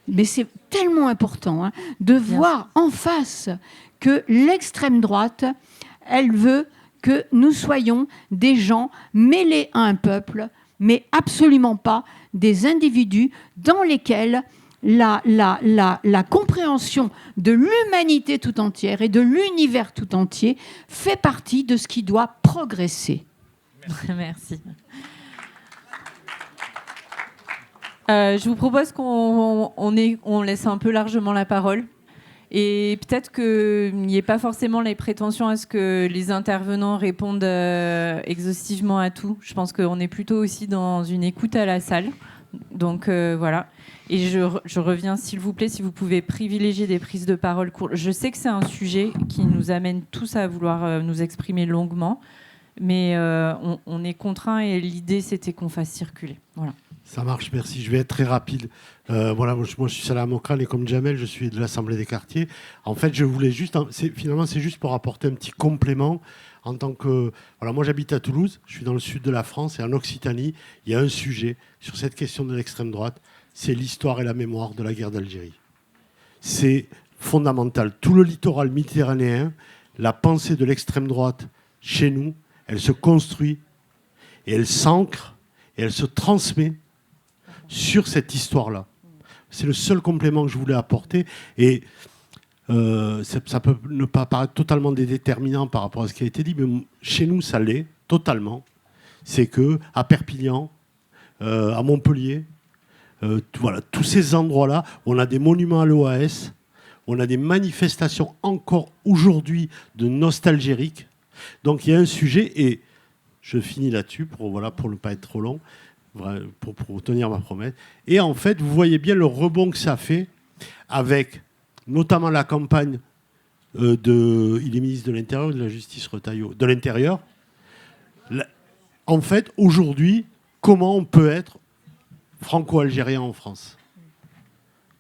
Mais c'est tellement important de voir en face que l'extrême droite, elle veut que nous soyons des gens mêlés à un peuple, mais absolument pas des individus dans lesquels la compréhension de l'humanité tout entière et de l'univers tout entier fait partie de ce qui doit progresser. Merci. Je vous propose qu'on laisse un peu largement la parole. Et peut-être qu'il n'y ait pas forcément les prétentions à ce que les intervenants répondent exhaustivement à tout. Je pense qu'on est plutôt aussi dans une écoute à la salle. Donc voilà. Et je reviens, s'il vous plaît, si vous pouvez privilégier des prises de parole courtes. Je sais que c'est un sujet qui nous amène tous à vouloir nous exprimer longuement. Mais on est contraint et l'idée, c'était qu'on fasse circuler. Voilà. Ça marche, merci. Je vais être très rapide. Voilà, moi, je suis Salah Mokran et comme Jamel, je suis de l'Assemblée des quartiers. En fait, je voulais juste... Finalement, c'est juste pour apporter un petit complément. En tant que... Voilà, moi, j'habite à Toulouse. Je suis dans le sud de la France et en Occitanie, il y a un sujet sur cette question de l'extrême droite. C'est l'histoire et la mémoire de la guerre d'Algérie. C'est fondamental. Tout le littoral méditerranéen, la pensée de l'extrême droite chez nous, elle se construit et elle s'ancre et elle se transmet sur cette histoire-là. C'est le seul complément que je voulais apporter. Et ça peut ne pas paraître totalement déterminant par rapport à ce qui a été dit, mais chez nous, ça l'est totalement. C'est qu'à Perpignan, à Montpellier, voilà, tous ces endroits-là, on a des monuments à l'OAS, on a des manifestations encore aujourd'hui de nostalgiques. Donc il y a un sujet, et je finis là-dessus pour ne pas être trop long, pour tenir ma promesse. Et en fait, vous voyez bien le rebond que ça fait avec notamment la campagne il est ministre de l'Intérieur ou de la Justice, Retailleau, de l'Intérieur. En fait, aujourd'hui, comment on peut être franco-algérien en France?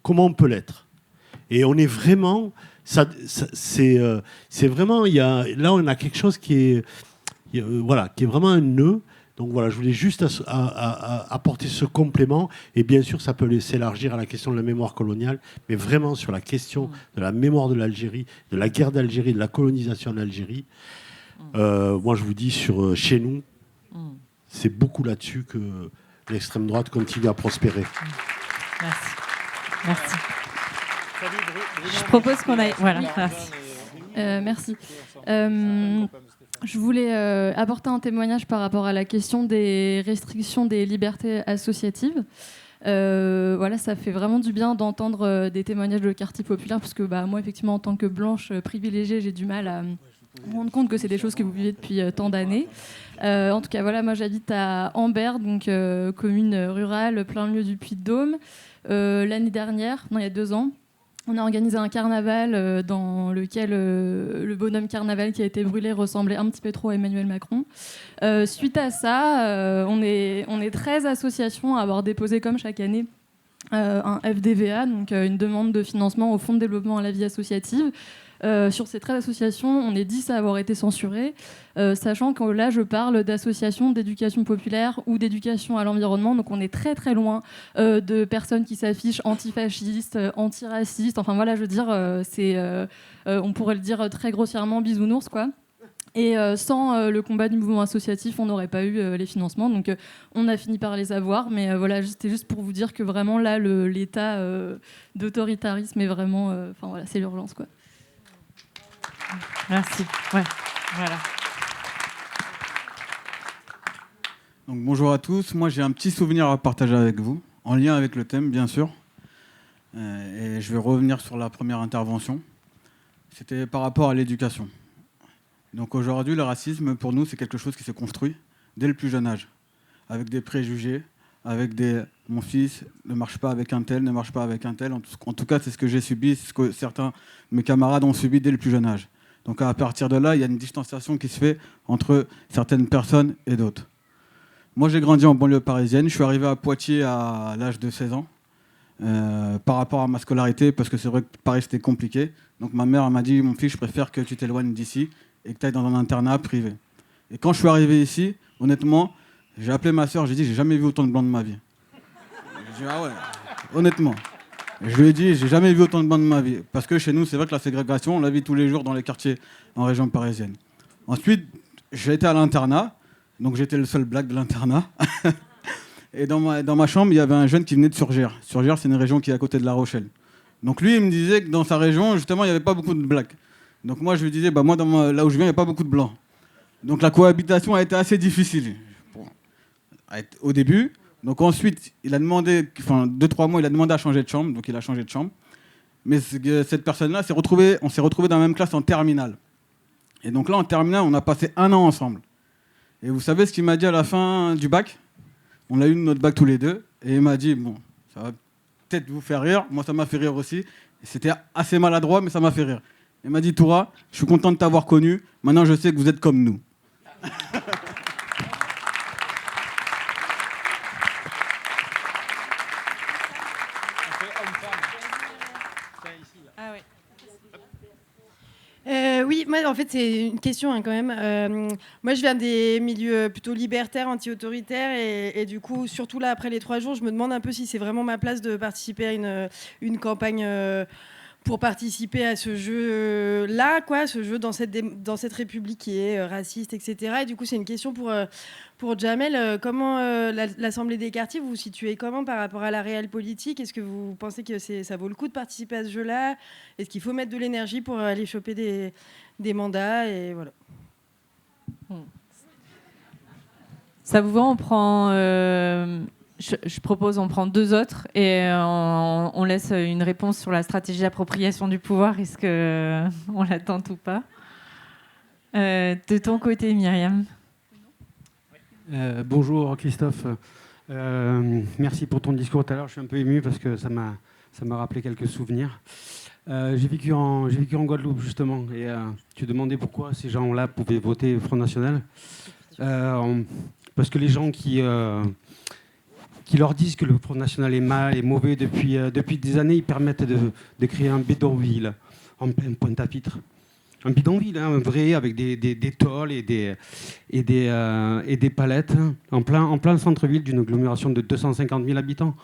Comment on peut l'être? Et on est vraiment... c'est vraiment... Là, on a quelque chose qui est vraiment un nœud. Donc voilà, je voulais juste apporter ce complément. Et bien sûr, ça peut s'élargir à la question de la mémoire coloniale, mais vraiment sur la question de la mémoire de l'Algérie, de la guerre d'Algérie, de la colonisation en Algérie. Moi, je vous dis, chez nous, c'est beaucoup là-dessus que l'extrême droite continue à prospérer. Merci. Je propose qu'on aille... Voilà, merci. Merci. Je voulais apporter un témoignage par rapport à la question des restrictions des libertés associatives. Voilà, ça fait vraiment du bien d'entendre des témoignages de quartier populaire, parce que moi, effectivement, en tant que blanche privilégiée, j'ai du mal à me rendre compte que c'est des choses que vous vivez depuis tant d'années. En tout cas, voilà, moi, j'habite à Ambert, donc commune rurale, plein milieu du Puy-de-Dôme. L'année dernière, non, il y a 2 ans, on a organisé un carnaval dans lequel le bonhomme carnaval qui a été brûlé ressemblait un petit peu trop à Emmanuel Macron. Suite à ça, on est 13 associations à avoir déposé, comme chaque année, un FDVA, donc une demande de financement au Fonds de développement à la vie associative. Sur ces 13 associations, on est 10 à avoir été censurées, sachant que là, je parle d'associations d'éducation populaire ou d'éducation à l'environnement. Donc, on est très, très loin de personnes qui s'affichent antifascistes, antiracistes. Enfin, voilà, je veux dire, on pourrait le dire très grossièrement, bisounours, quoi. Et sans le combat du mouvement associatif, on n'aurait pas eu les financements. Donc, on a fini par les avoir. Mais voilà, c'était juste pour vous dire que vraiment, là, l'état d'autoritarisme est vraiment... Enfin, voilà, c'est l'urgence, quoi. Merci. Ouais. Voilà. Donc, bonjour à tous. Moi, j'ai un petit souvenir à partager avec vous, en lien avec le thème, bien sûr. Et je vais revenir sur la première intervention. C'était par rapport à l'éducation. Donc, aujourd'hui, le racisme, pour nous, c'est quelque chose qui se construit dès le plus jeune âge, avec des préjugés, avec des « mon fils ne marche pas avec un tel, ne marche pas avec un tel ». En tout cas, c'est ce que j'ai subi, c'est ce que certains de mes camarades ont subi dès le plus jeune âge. Donc à partir de là, il y a une distanciation qui se fait entre certaines personnes et d'autres. Moi, j'ai grandi en banlieue parisienne. Je suis arrivé à Poitiers à l'âge de 16 ans par rapport à ma scolarité, parce que c'est vrai que Paris, c'était compliqué. Donc ma mère m'a dit « Mon fils, je préfère que tu t'éloignes d'ici et que tu ailles dans un internat privé ». Et quand je suis arrivé ici, honnêtement, j'ai appelé ma soeur, j'ai dit « J'ai jamais vu autant de blancs de ma vie ». J'ai dit « Ah ouais, honnêtement ». Je lui ai dit, j'ai jamais vu autant de blancs de ma vie. Parce que chez nous, c'est vrai que la ségrégation, on la vit tous les jours dans les quartiers en région parisienne. Ensuite, j'ai été à l'internat. Donc j'étais le seul black de l'internat. Et dans ma chambre, il y avait un jeune qui venait de Surgères. Surgères, c'est une région qui est à côté de La Rochelle. Donc lui, il me disait que dans sa région, justement, il n'y avait pas beaucoup de blacks. Donc moi, je lui disais, moi, là où je viens, il n'y a pas beaucoup de blancs. Donc la cohabitation a été assez difficile. Au début... Donc ensuite, il a demandé, 2-3 mois, il a demandé à changer de chambre, donc il a changé de chambre. Mais cette personne-là, on s'est retrouvés dans la même classe en terminale. Et donc là, en terminale, on a passé 1 an ensemble. Et vous savez ce qu'il m'a dit à la fin du bac? On a eu notre bac tous les deux, et il m'a dit, bon, ça va peut-être vous faire rire, moi ça m'a fait rire aussi. Et c'était assez maladroit, mais ça m'a fait rire. Il m'a dit, Toura, je suis content de t'avoir connu, maintenant je sais que vous êtes comme nous. Ah oui. Oui, moi en fait c'est une question quand même. Moi je viens des milieux plutôt libertaires, anti-autoritaires et du coup surtout là après les 3 jours je me demande un peu si c'est vraiment ma place de participer à une campagne pour participer à ce jeu-là, quoi, ce jeu dans cette république qui est raciste, etc. Et du coup c'est une question pour Jamel. Comment l'Assemblée des quartiers, vous vous situez comment par rapport à la réelle politique? Est-ce que vous pensez que ça vaut le coup de participer à ce jeu-là? Est-ce qu'il faut mettre de l'énergie pour aller choper des mandats et voilà. Ça vous va, on prend... je propose on prend 2 autres et on laisse une réponse sur la stratégie d'appropriation du pouvoir. Est-ce qu'on la tente ou pas? De ton côté, Myriam. Bonjour Christophe, merci pour ton discours tout à l'heure. Je suis un peu ému parce que ça m'a rappelé quelques souvenirs. J'ai vécu en Guadeloupe justement et tu demandais pourquoi ces gens-là pouvaient voter Front National. Parce que les gens qui leur disent que le Front National est mal et mauvais depuis des années, ils permettent de créer un bidonville en pleine Pointe-à-Pitre. Un bidonville, hein, vrai, avec des tôles et des palettes, en plein centre-ville d'une agglomération de 250 000 habitants.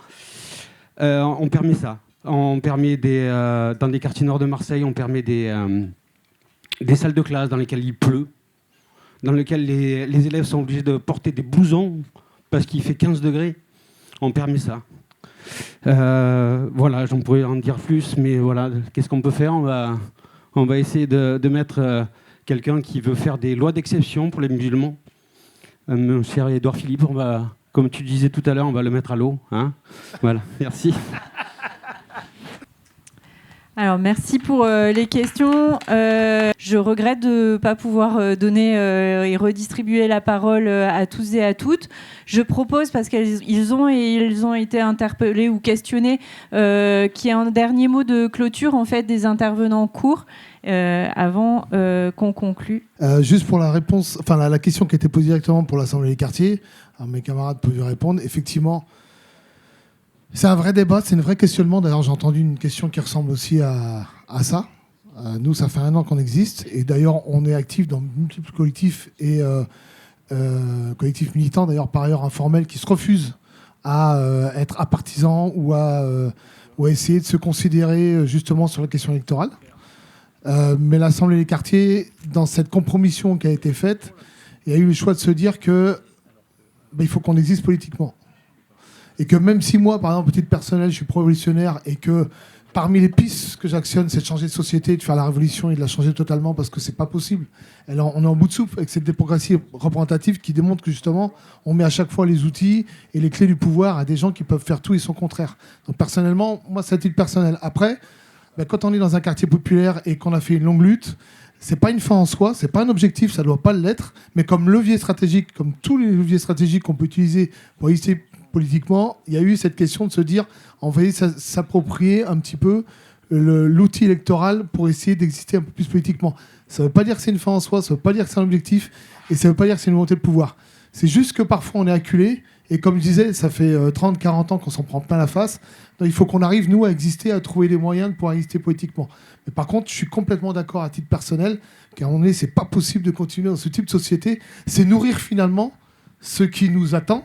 On permet ça. On permet dans des quartiers nord de Marseille, on permet des salles de classe dans lesquelles il pleut, dans lesquelles les élèves sont obligés de porter des blousons parce qu'il fait 15 degrés. On permet ça. Voilà, j'en pourrais en dire plus, mais voilà, qu'est-ce qu'on peut faire? On va essayer de mettre quelqu'un qui veut faire des lois d'exception pour les musulmans. Mon cher Édouard Philippe, comme tu disais tout à l'heure, on va le mettre à l'eau. Hein, voilà, merci. Alors, merci pour les questions. Je regrette de ne pas pouvoir donner et redistribuer la parole à tous et à toutes. Je propose, parce qu'ils ont été interpellés ou questionnés, qu'il y ait un dernier mot de clôture en fait, des intervenants courts avant qu'on conclue. Juste pour la réponse, enfin la question qui a été posée directement pour l'Assemblée des quartiers, alors mes camarades peuvent y répondre. Effectivement, c'est un vrai débat, c'est un vrai questionnement. D'ailleurs, j'ai entendu une question qui ressemble aussi à ça. Nous, ça fait 1 an qu'on existe. Et d'ailleurs, on est actifs dans multiples collectifs et collectifs militants, d'ailleurs par ailleurs informels, qui se refusent à être apartisans ou à essayer de se considérer justement sur la question électorale. Mais l'Assemblée des quartiers, dans cette compromission qui a été faite, il y a eu le choix de se dire que il faut qu'on existe politiquement. Et que même si moi, par exemple, à titre personnel, je suis pro-révolutionnaire et que parmi les pistes que j'actionne, c'est de changer de société, de faire la révolution et de la changer totalement parce que c'est pas possible. Alors, on est en bout de souffle avec cette démocratie représentative qui démontre que justement, on met à chaque fois les outils et les clés du pouvoir à des gens qui peuvent faire tout et son contraire. Donc personnellement, moi, c'est à titre personnel. Après, quand on est dans un quartier populaire et qu'on a fait une longue lutte, c'est pas une fin en soi, c'est pas un objectif, ça doit pas l'être, mais comme levier stratégique, comme tous les leviers stratégiques qu'on peut utiliser pour exister politiquement, il y a eu cette question de se dire on va essayer de s'approprier un petit peu l'outil électoral pour essayer d'exister un peu plus politiquement. Ça ne veut pas dire que c'est une fin en soi, ça ne veut pas dire que c'est un objectif, et ça ne veut pas dire que c'est une volonté de pouvoir. C'est juste que parfois on est acculé, et comme je disais, ça fait 30-40 ans qu'on s'en prend plein la face, donc il faut qu'on arrive, nous, à exister, à trouver les moyens de pouvoir exister politiquement. Mais par contre, je suis complètement d'accord à titre personnel, qu'à un moment donné, c'est pas possible de continuer dans ce type de société, c'est nourrir finalement ce qui nous attend,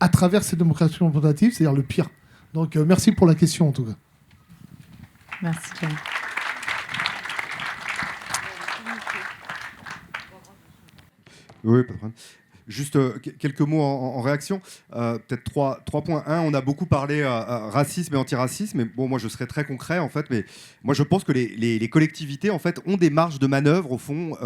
à travers cette démocratie représentative, c'est-à-dire le pire. Donc merci pour la question en tout cas. Merci John. Oui, pas de problème. Juste quelques mots en réaction. Peut-être trois points. On a beaucoup parlé racisme et antiracisme. Mais bon, moi, je serais très concret, en fait. Mais moi, je pense que les collectivités, en fait, ont des marges de manœuvre, au fond,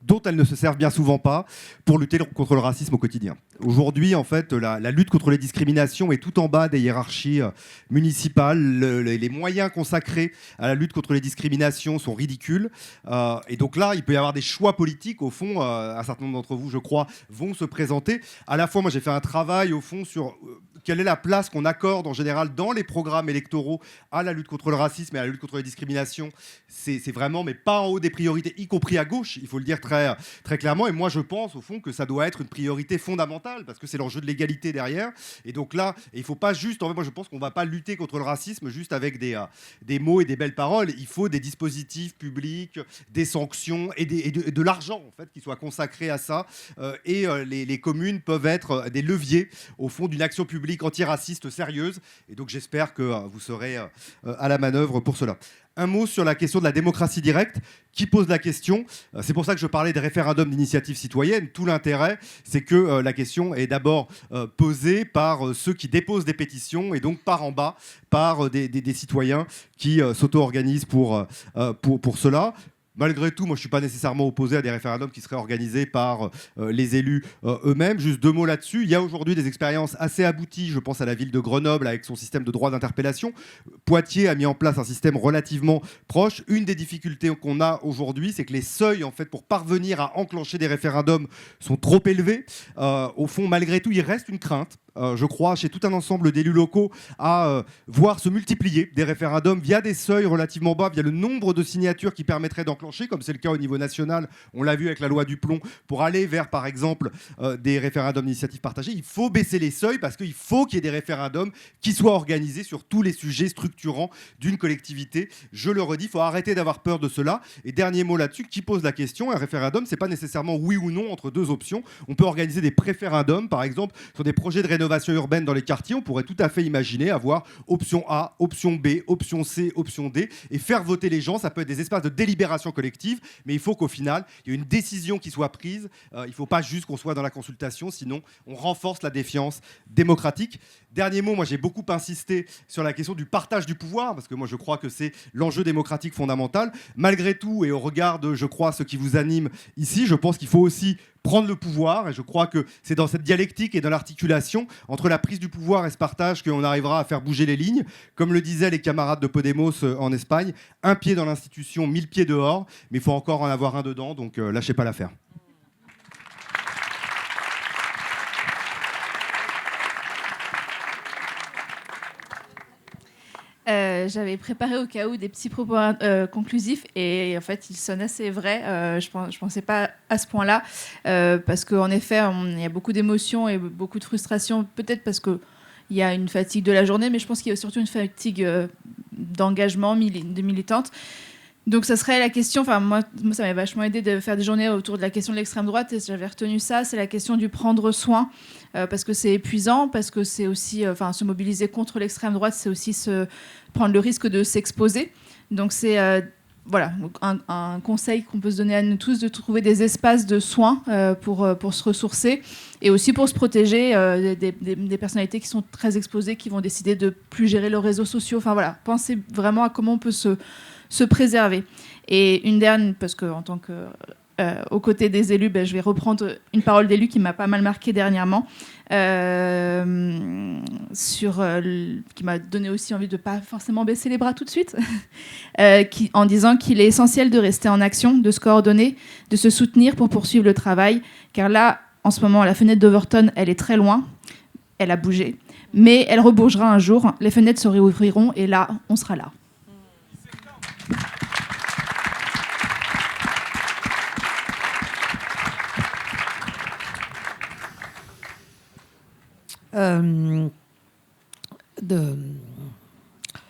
dont elles ne se servent bien souvent pas pour lutter contre le racisme au quotidien. Aujourd'hui, en fait, la lutte contre les discriminations est tout en bas des hiérarchies municipales. Les moyens consacrés à la lutte contre les discriminations sont ridicules. Et donc là, il peut y avoir des choix politiques, au fond. Un certain nombre d'entre vous, je crois, vont se présenter. À la fois, moi, j'ai fait un travail, au fond, sur quelle est la place qu'on accorde en général dans les programmes électoraux à la lutte contre le racisme et à la lutte contre les discriminations. C'est vraiment, mais pas en haut des priorités, y compris à gauche, il faut le dire très, très clairement. Et moi, je pense, au fond, que ça doit être une priorité fondamentale, parce que c'est l'enjeu de l'égalité derrière. Et donc là, il ne faut pas juste... En fait, moi, je pense qu'on ne va pas lutter contre le racisme juste avec des mots et des belles paroles. Il faut des dispositifs publics, des sanctions et de l'argent, en fait, qui soient consacrés à ça. Les communes peuvent être des leviers, au fond, d'une action publique antiraciste sérieuse. Et donc, j'espère que vous serez à la manœuvre pour cela. Un mot sur la question de la démocratie directe. Qui pose la question ? C'est pour ça que je parlais des référendums d'initiative citoyenne. Tout l'intérêt, c'est que la question est d'abord posée par ceux qui déposent des pétitions et donc par en bas, par des citoyens qui s'auto-organisent pour cela. Malgré tout, moi, je ne suis pas nécessairement opposé à des référendums qui seraient organisés par les élus eux-mêmes. Juste 2 mots là-dessus. Il y a aujourd'hui des expériences assez abouties. Je pense à la ville de Grenoble avec son système de droit d'interpellation. Poitiers a mis en place un système relativement proche. Une des difficultés qu'on a aujourd'hui, c'est que les seuils, en fait, pour parvenir à enclencher des référendums sont trop élevés. Au fond, malgré tout, il reste une crainte. Je crois, chez tout un ensemble d'élus locaux, à voir se multiplier des référendums via des seuils relativement bas, via le nombre de signatures qui permettraient d'enclencher, comme c'est le cas au niveau national, on l'a vu avec la loi du plomb, pour aller vers, par exemple, des référendums d'initiative partagée. Il faut baisser les seuils parce qu'il faut qu'il y ait des référendums qui soient organisés sur tous les sujets structurants d'une collectivité. Je le redis, il faut arrêter d'avoir peur de cela. Et dernier mot là-dessus, qui pose la question, un référendum, c'est pas nécessairement oui ou non entre 2 options. On peut organiser des préférendums, par exemple, sur des projets de rénovation urbaine dans les quartiers. On pourrait tout à fait imaginer avoir option A, option B, option C, option D et faire voter les gens. Ça peut être des espaces de délibération collective, mais il faut qu'au final, il y ait une décision qui soit prise. Il ne faut pas juste qu'on soit dans la consultation, sinon on renforce la défiance démocratique. Dernier mot, moi j'ai beaucoup insisté sur la question du partage du pouvoir, parce que moi je crois que c'est l'enjeu démocratique fondamental. Malgré tout, et au regard de, je crois, ce qui vous anime ici, je pense qu'il faut aussi prendre le pouvoir, et je crois que c'est dans cette dialectique et dans l'articulation entre la prise du pouvoir et ce partage qu'on arrivera à faire bouger les lignes. Comme le disaient les camarades de Podemos en Espagne, 1 pied dans l'institution, 1000 pieds dehors, mais il faut encore en avoir un dedans, donc lâchez pas l'affaire. J'avais préparé au cas où des petits propos conclusifs et en fait ils sonnent assez vrais. Je pensais pas à ce point-là parce qu'en effet il y a beaucoup d'émotions et beaucoup de frustration, peut-être parce qu'il y a une fatigue de la journée, mais je pense qu'il y a surtout une fatigue d'engagement de militante. Donc ça serait la question, enfin moi ça m'a vachement aidé de faire des journées autour de la question de l'extrême droite et j'avais retenu ça, c'est la question du prendre soin parce que c'est épuisant, parce que c'est aussi, se mobiliser contre l'extrême droite, c'est aussi prendre le risque de s'exposer. Donc c'est un conseil qu'on peut se donner à nous tous, de trouver des espaces de soins pour se ressourcer et aussi pour se protéger des personnalités qui sont très exposées, qui vont décider de plus gérer leurs réseaux sociaux. Enfin voilà, pensez vraiment à comment on peut se préserver. Et une dernière, parce qu'en tant que aux côtés des élus, je vais reprendre une parole d'élu qui m'a pas mal marquée dernièrement, qui m'a donné aussi envie de ne pas forcément baisser les bras tout de suite, en disant qu'il est essentiel de rester en action, de se coordonner, de se soutenir pour poursuivre le travail, car là, en ce moment, la fenêtre d'Overton, elle est très loin, elle a bougé, mais elle rebougera un jour, les fenêtres se réouvriront et là, on sera là.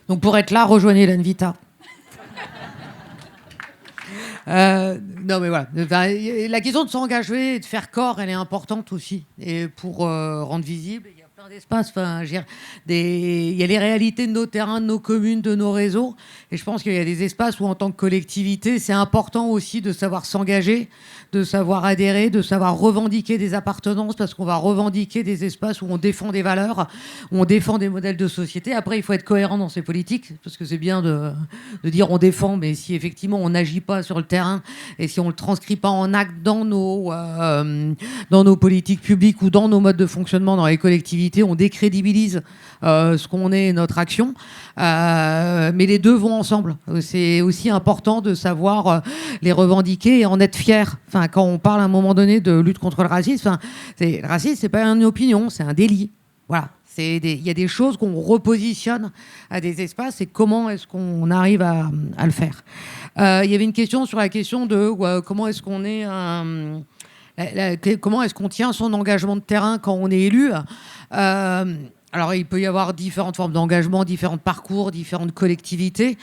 Donc pour être là, rejoignez l'Anvita. Non mais voilà, la question de s'engager et de faire corps, elle est importante aussi. Et pour rendre visible, il y a plein d'espaces. Il y a les réalités de nos terrains, de nos communes, de nos réseaux. Et je pense qu'il y a des espaces où, en tant que collectivité, c'est important aussi de savoir s'engager, de savoir adhérer, de savoir revendiquer des appartenances, parce qu'on va revendiquer des espaces où on défend des valeurs, où on défend des modèles de société. Après, il faut être cohérent dans ses politiques, parce que c'est bien de dire on défend, mais si effectivement on n'agit pas sur le terrain et si on ne le transcrit pas en acte dans nos politiques publiques ou dans nos modes de fonctionnement dans les collectivités, on décrédibilise ce qu'on est, notre action. Mais les deux vont ensemble. C'est aussi important de savoir les revendiquer et en être fier. Quand on parle à un moment donné de lutte contre le racisme, le racisme, c'est pas une opinion, c'est un délit. Voilà, Il y a des choses qu'on repositionne à des espaces et comment est-ce qu'on arrive à le faire. Il y avait une question sur la question de comment est-ce qu'on est comment est-ce qu'on tient son engagement de terrain quand on est élu. Alors, il peut y avoir différentes formes d'engagement, différents parcours, différentes collectivités.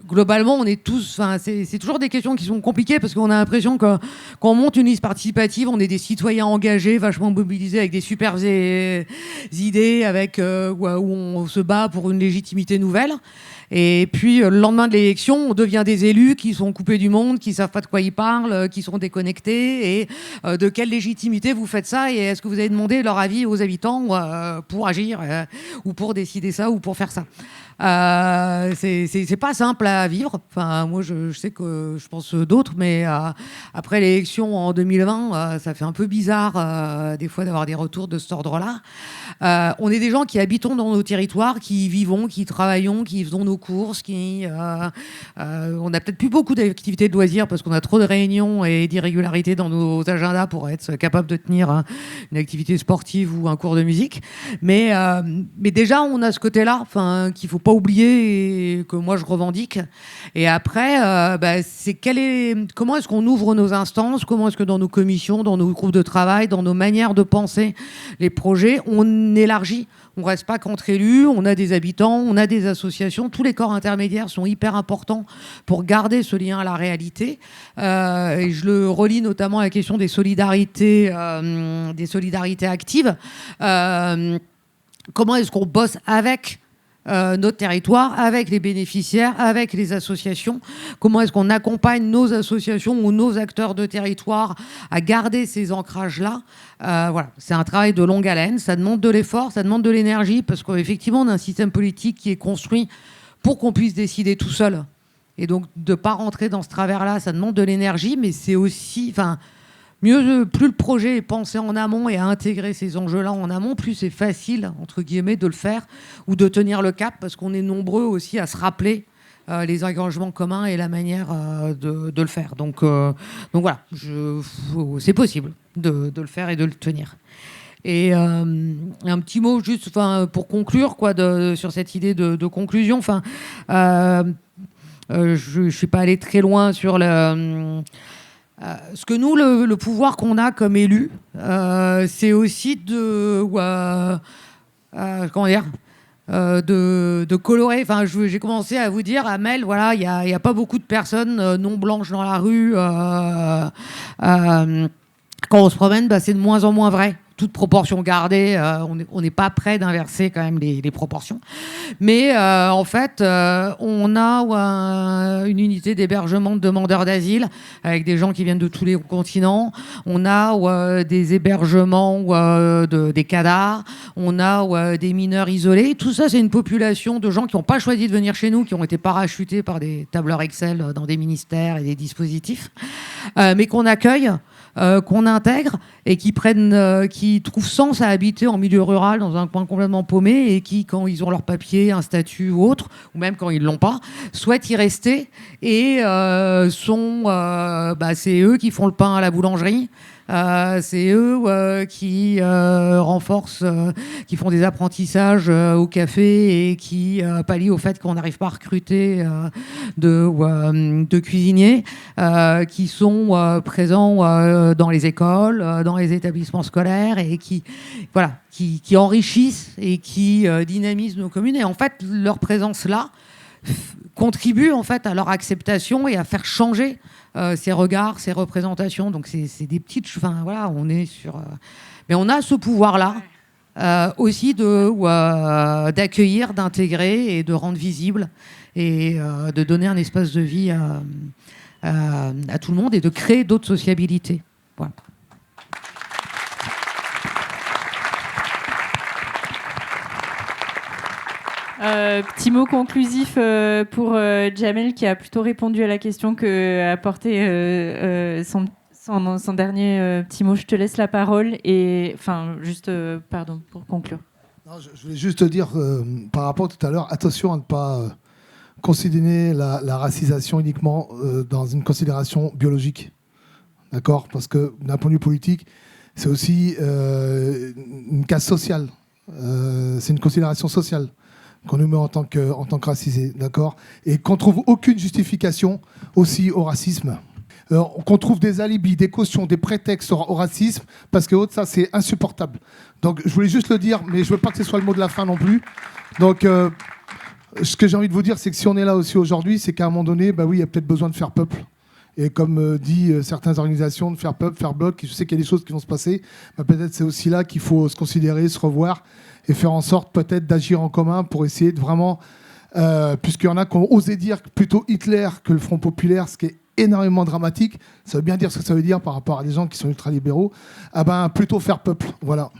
Globalement, on est tous. C'est toujours des questions qui sont compliquées parce qu'on a l'impression que quand on monte une liste participative, on est des citoyens engagés, vachement mobilisés, avec des super idées, avec où on se bat pour une légitimité nouvelle. Et puis, le lendemain de l'élection, on devient des élus qui sont coupés du monde, qui savent pas de quoi ils parlent, qui sont déconnectés. Et de quelle légitimité vous faites ça? Et est-ce que vous avez demandé leur avis aux habitants pour agir ou pour décider ça ou pour faire ça? C'est pas simple à vivre. Enfin, moi, je sais que je pense d'autres, mais après l'élection en 2020, ça fait un peu bizarre des fois d'avoir des retours de cet ordre-là. On est des gens qui habitons dans nos territoires, qui vivons, qui travaillons, qui faisons nos courses, on n'a peut-être plus beaucoup d'activités de loisirs parce qu'on a trop de réunions et d'irrégularités dans nos agendas pour être capable de tenir une activité sportive ou un cours de musique. Mais déjà, on a ce côté-là, qu'il faut pas oublier et que moi je revendique. Et après, comment est-ce qu'on ouvre nos instances, comment est-ce que dans nos commissions, dans nos groupes de travail, dans nos manières de penser les projets, on élargit. On ne reste pas qu'entre élus, on a des habitants, on a des associations. Tous les corps intermédiaires sont hyper importants pour garder ce lien à la réalité. Et je le relie notamment à la question des solidarités actives. Comment est-ce qu'on bosse avec notre territoire, avec les bénéficiaires, avec les associations? Comment est-ce qu'on accompagne nos associations ou nos acteurs de territoire à garder ces ancrages-là? Voilà, c'est un travail de longue haleine, ça demande de l'effort, ça demande de l'énergie, parce qu'effectivement, on a un système politique qui est construit pour qu'on puisse décider tout seul. Et donc, de ne pas rentrer dans ce travers-là, ça demande de l'énergie, mais c'est aussi... plus le projet est pensé en amont et à intégrer ces enjeux-là en amont, plus c'est facile, entre guillemets, de le faire ou de tenir le cap, parce qu'on est nombreux aussi à se rappeler les engagements communs et la manière de le faire. Donc voilà, c'est possible de le faire et de le tenir. Et un petit mot juste pour conclure sur cette idée de conclusion. Je ne suis pas allé très loin sur ce que nous, le pouvoir qu'on a comme élus, c'est aussi de colorer. J'ai commencé à vous dire, Amel, voilà, il y a pas beaucoup de personnes non blanches dans la rue. Quand on se promène, c'est de moins en moins vrai. Toute proportion gardée, on n'est pas prêt d'inverser quand même les proportions. Mais en fait, on a une unité d'hébergement de demandeurs d'asile avec des gens qui viennent de tous les continents. On a des hébergements des cadars. On a des mineurs isolés. Tout ça, c'est une population de gens qui n'ont pas choisi de venir chez nous, qui ont été parachutés par des tableurs Excel dans des ministères et des dispositifs, mais qu'on accueille, qu'on intègre et qui trouvent sens à habiter en milieu rural dans un coin complètement paumé et qui, quand ils ont leur papier, un statut ou autre, ou même quand ils l'ont pas, souhaitent y rester et c'est eux qui font le pain à la boulangerie. C'est eux qui renforcent, qui font des apprentissages au café et qui pallient au fait qu'on n'arrive pas à recruter de cuisiniers, qui sont présents dans les écoles, dans les établissements scolaires et qui enrichissent et qui dynamisent nos communes. Et en fait, leur présence là contribue en fait à leur acceptation et à faire changer ces regards, ces représentations. Donc c'est des petites... on est sur... mais on a ce pouvoir-là aussi d'accueillir, d'intégrer et de rendre visible et de donner un espace de vie à tout le monde et de créer d'autres sociabilités. Voilà. Petit mot conclusif pour Jamel qui a plutôt répondu à la question que apporté son dernier petit mot. Je te laisse la parole et pardon pour conclure. Non, je voulais juste te dire par rapport à tout à l'heure, attention à ne pas considérer la racisation uniquement dans une considération biologique, d'accord ? Parce que d'un point de vue politique, c'est aussi une casse sociale. C'est une considération sociale qu'on nous met en tant que racisés, d'accord ? Et qu'on trouve aucune justification aussi au racisme. Qu'on trouve des alibis, des cautions, des prétextes au racisme, parce que ça, c'est insupportable. Donc, je voulais juste le dire, mais je veux pas que ce soit le mot de la fin non plus. Donc, ce que j'ai envie de vous dire, c'est que si on est là aussi aujourd'hui, c'est qu'à un moment donné, bah oui, il y a peut-être besoin de faire peuple. Et comme dit certaines organisations, de faire peuple, faire bloc, je sais qu'il y a des choses qui vont se passer, bah peut-être c'est aussi là qu'il faut se considérer, se revoir et faire en sorte peut-être d'agir en commun pour essayer de vraiment, puisqu'il y en a qui ont osé dire plutôt Hitler que le Front Populaire, ce qui est énormément dramatique, ça veut bien dire ce que ça veut dire par rapport à des gens qui sont ultralibéraux, plutôt faire peuple, voilà.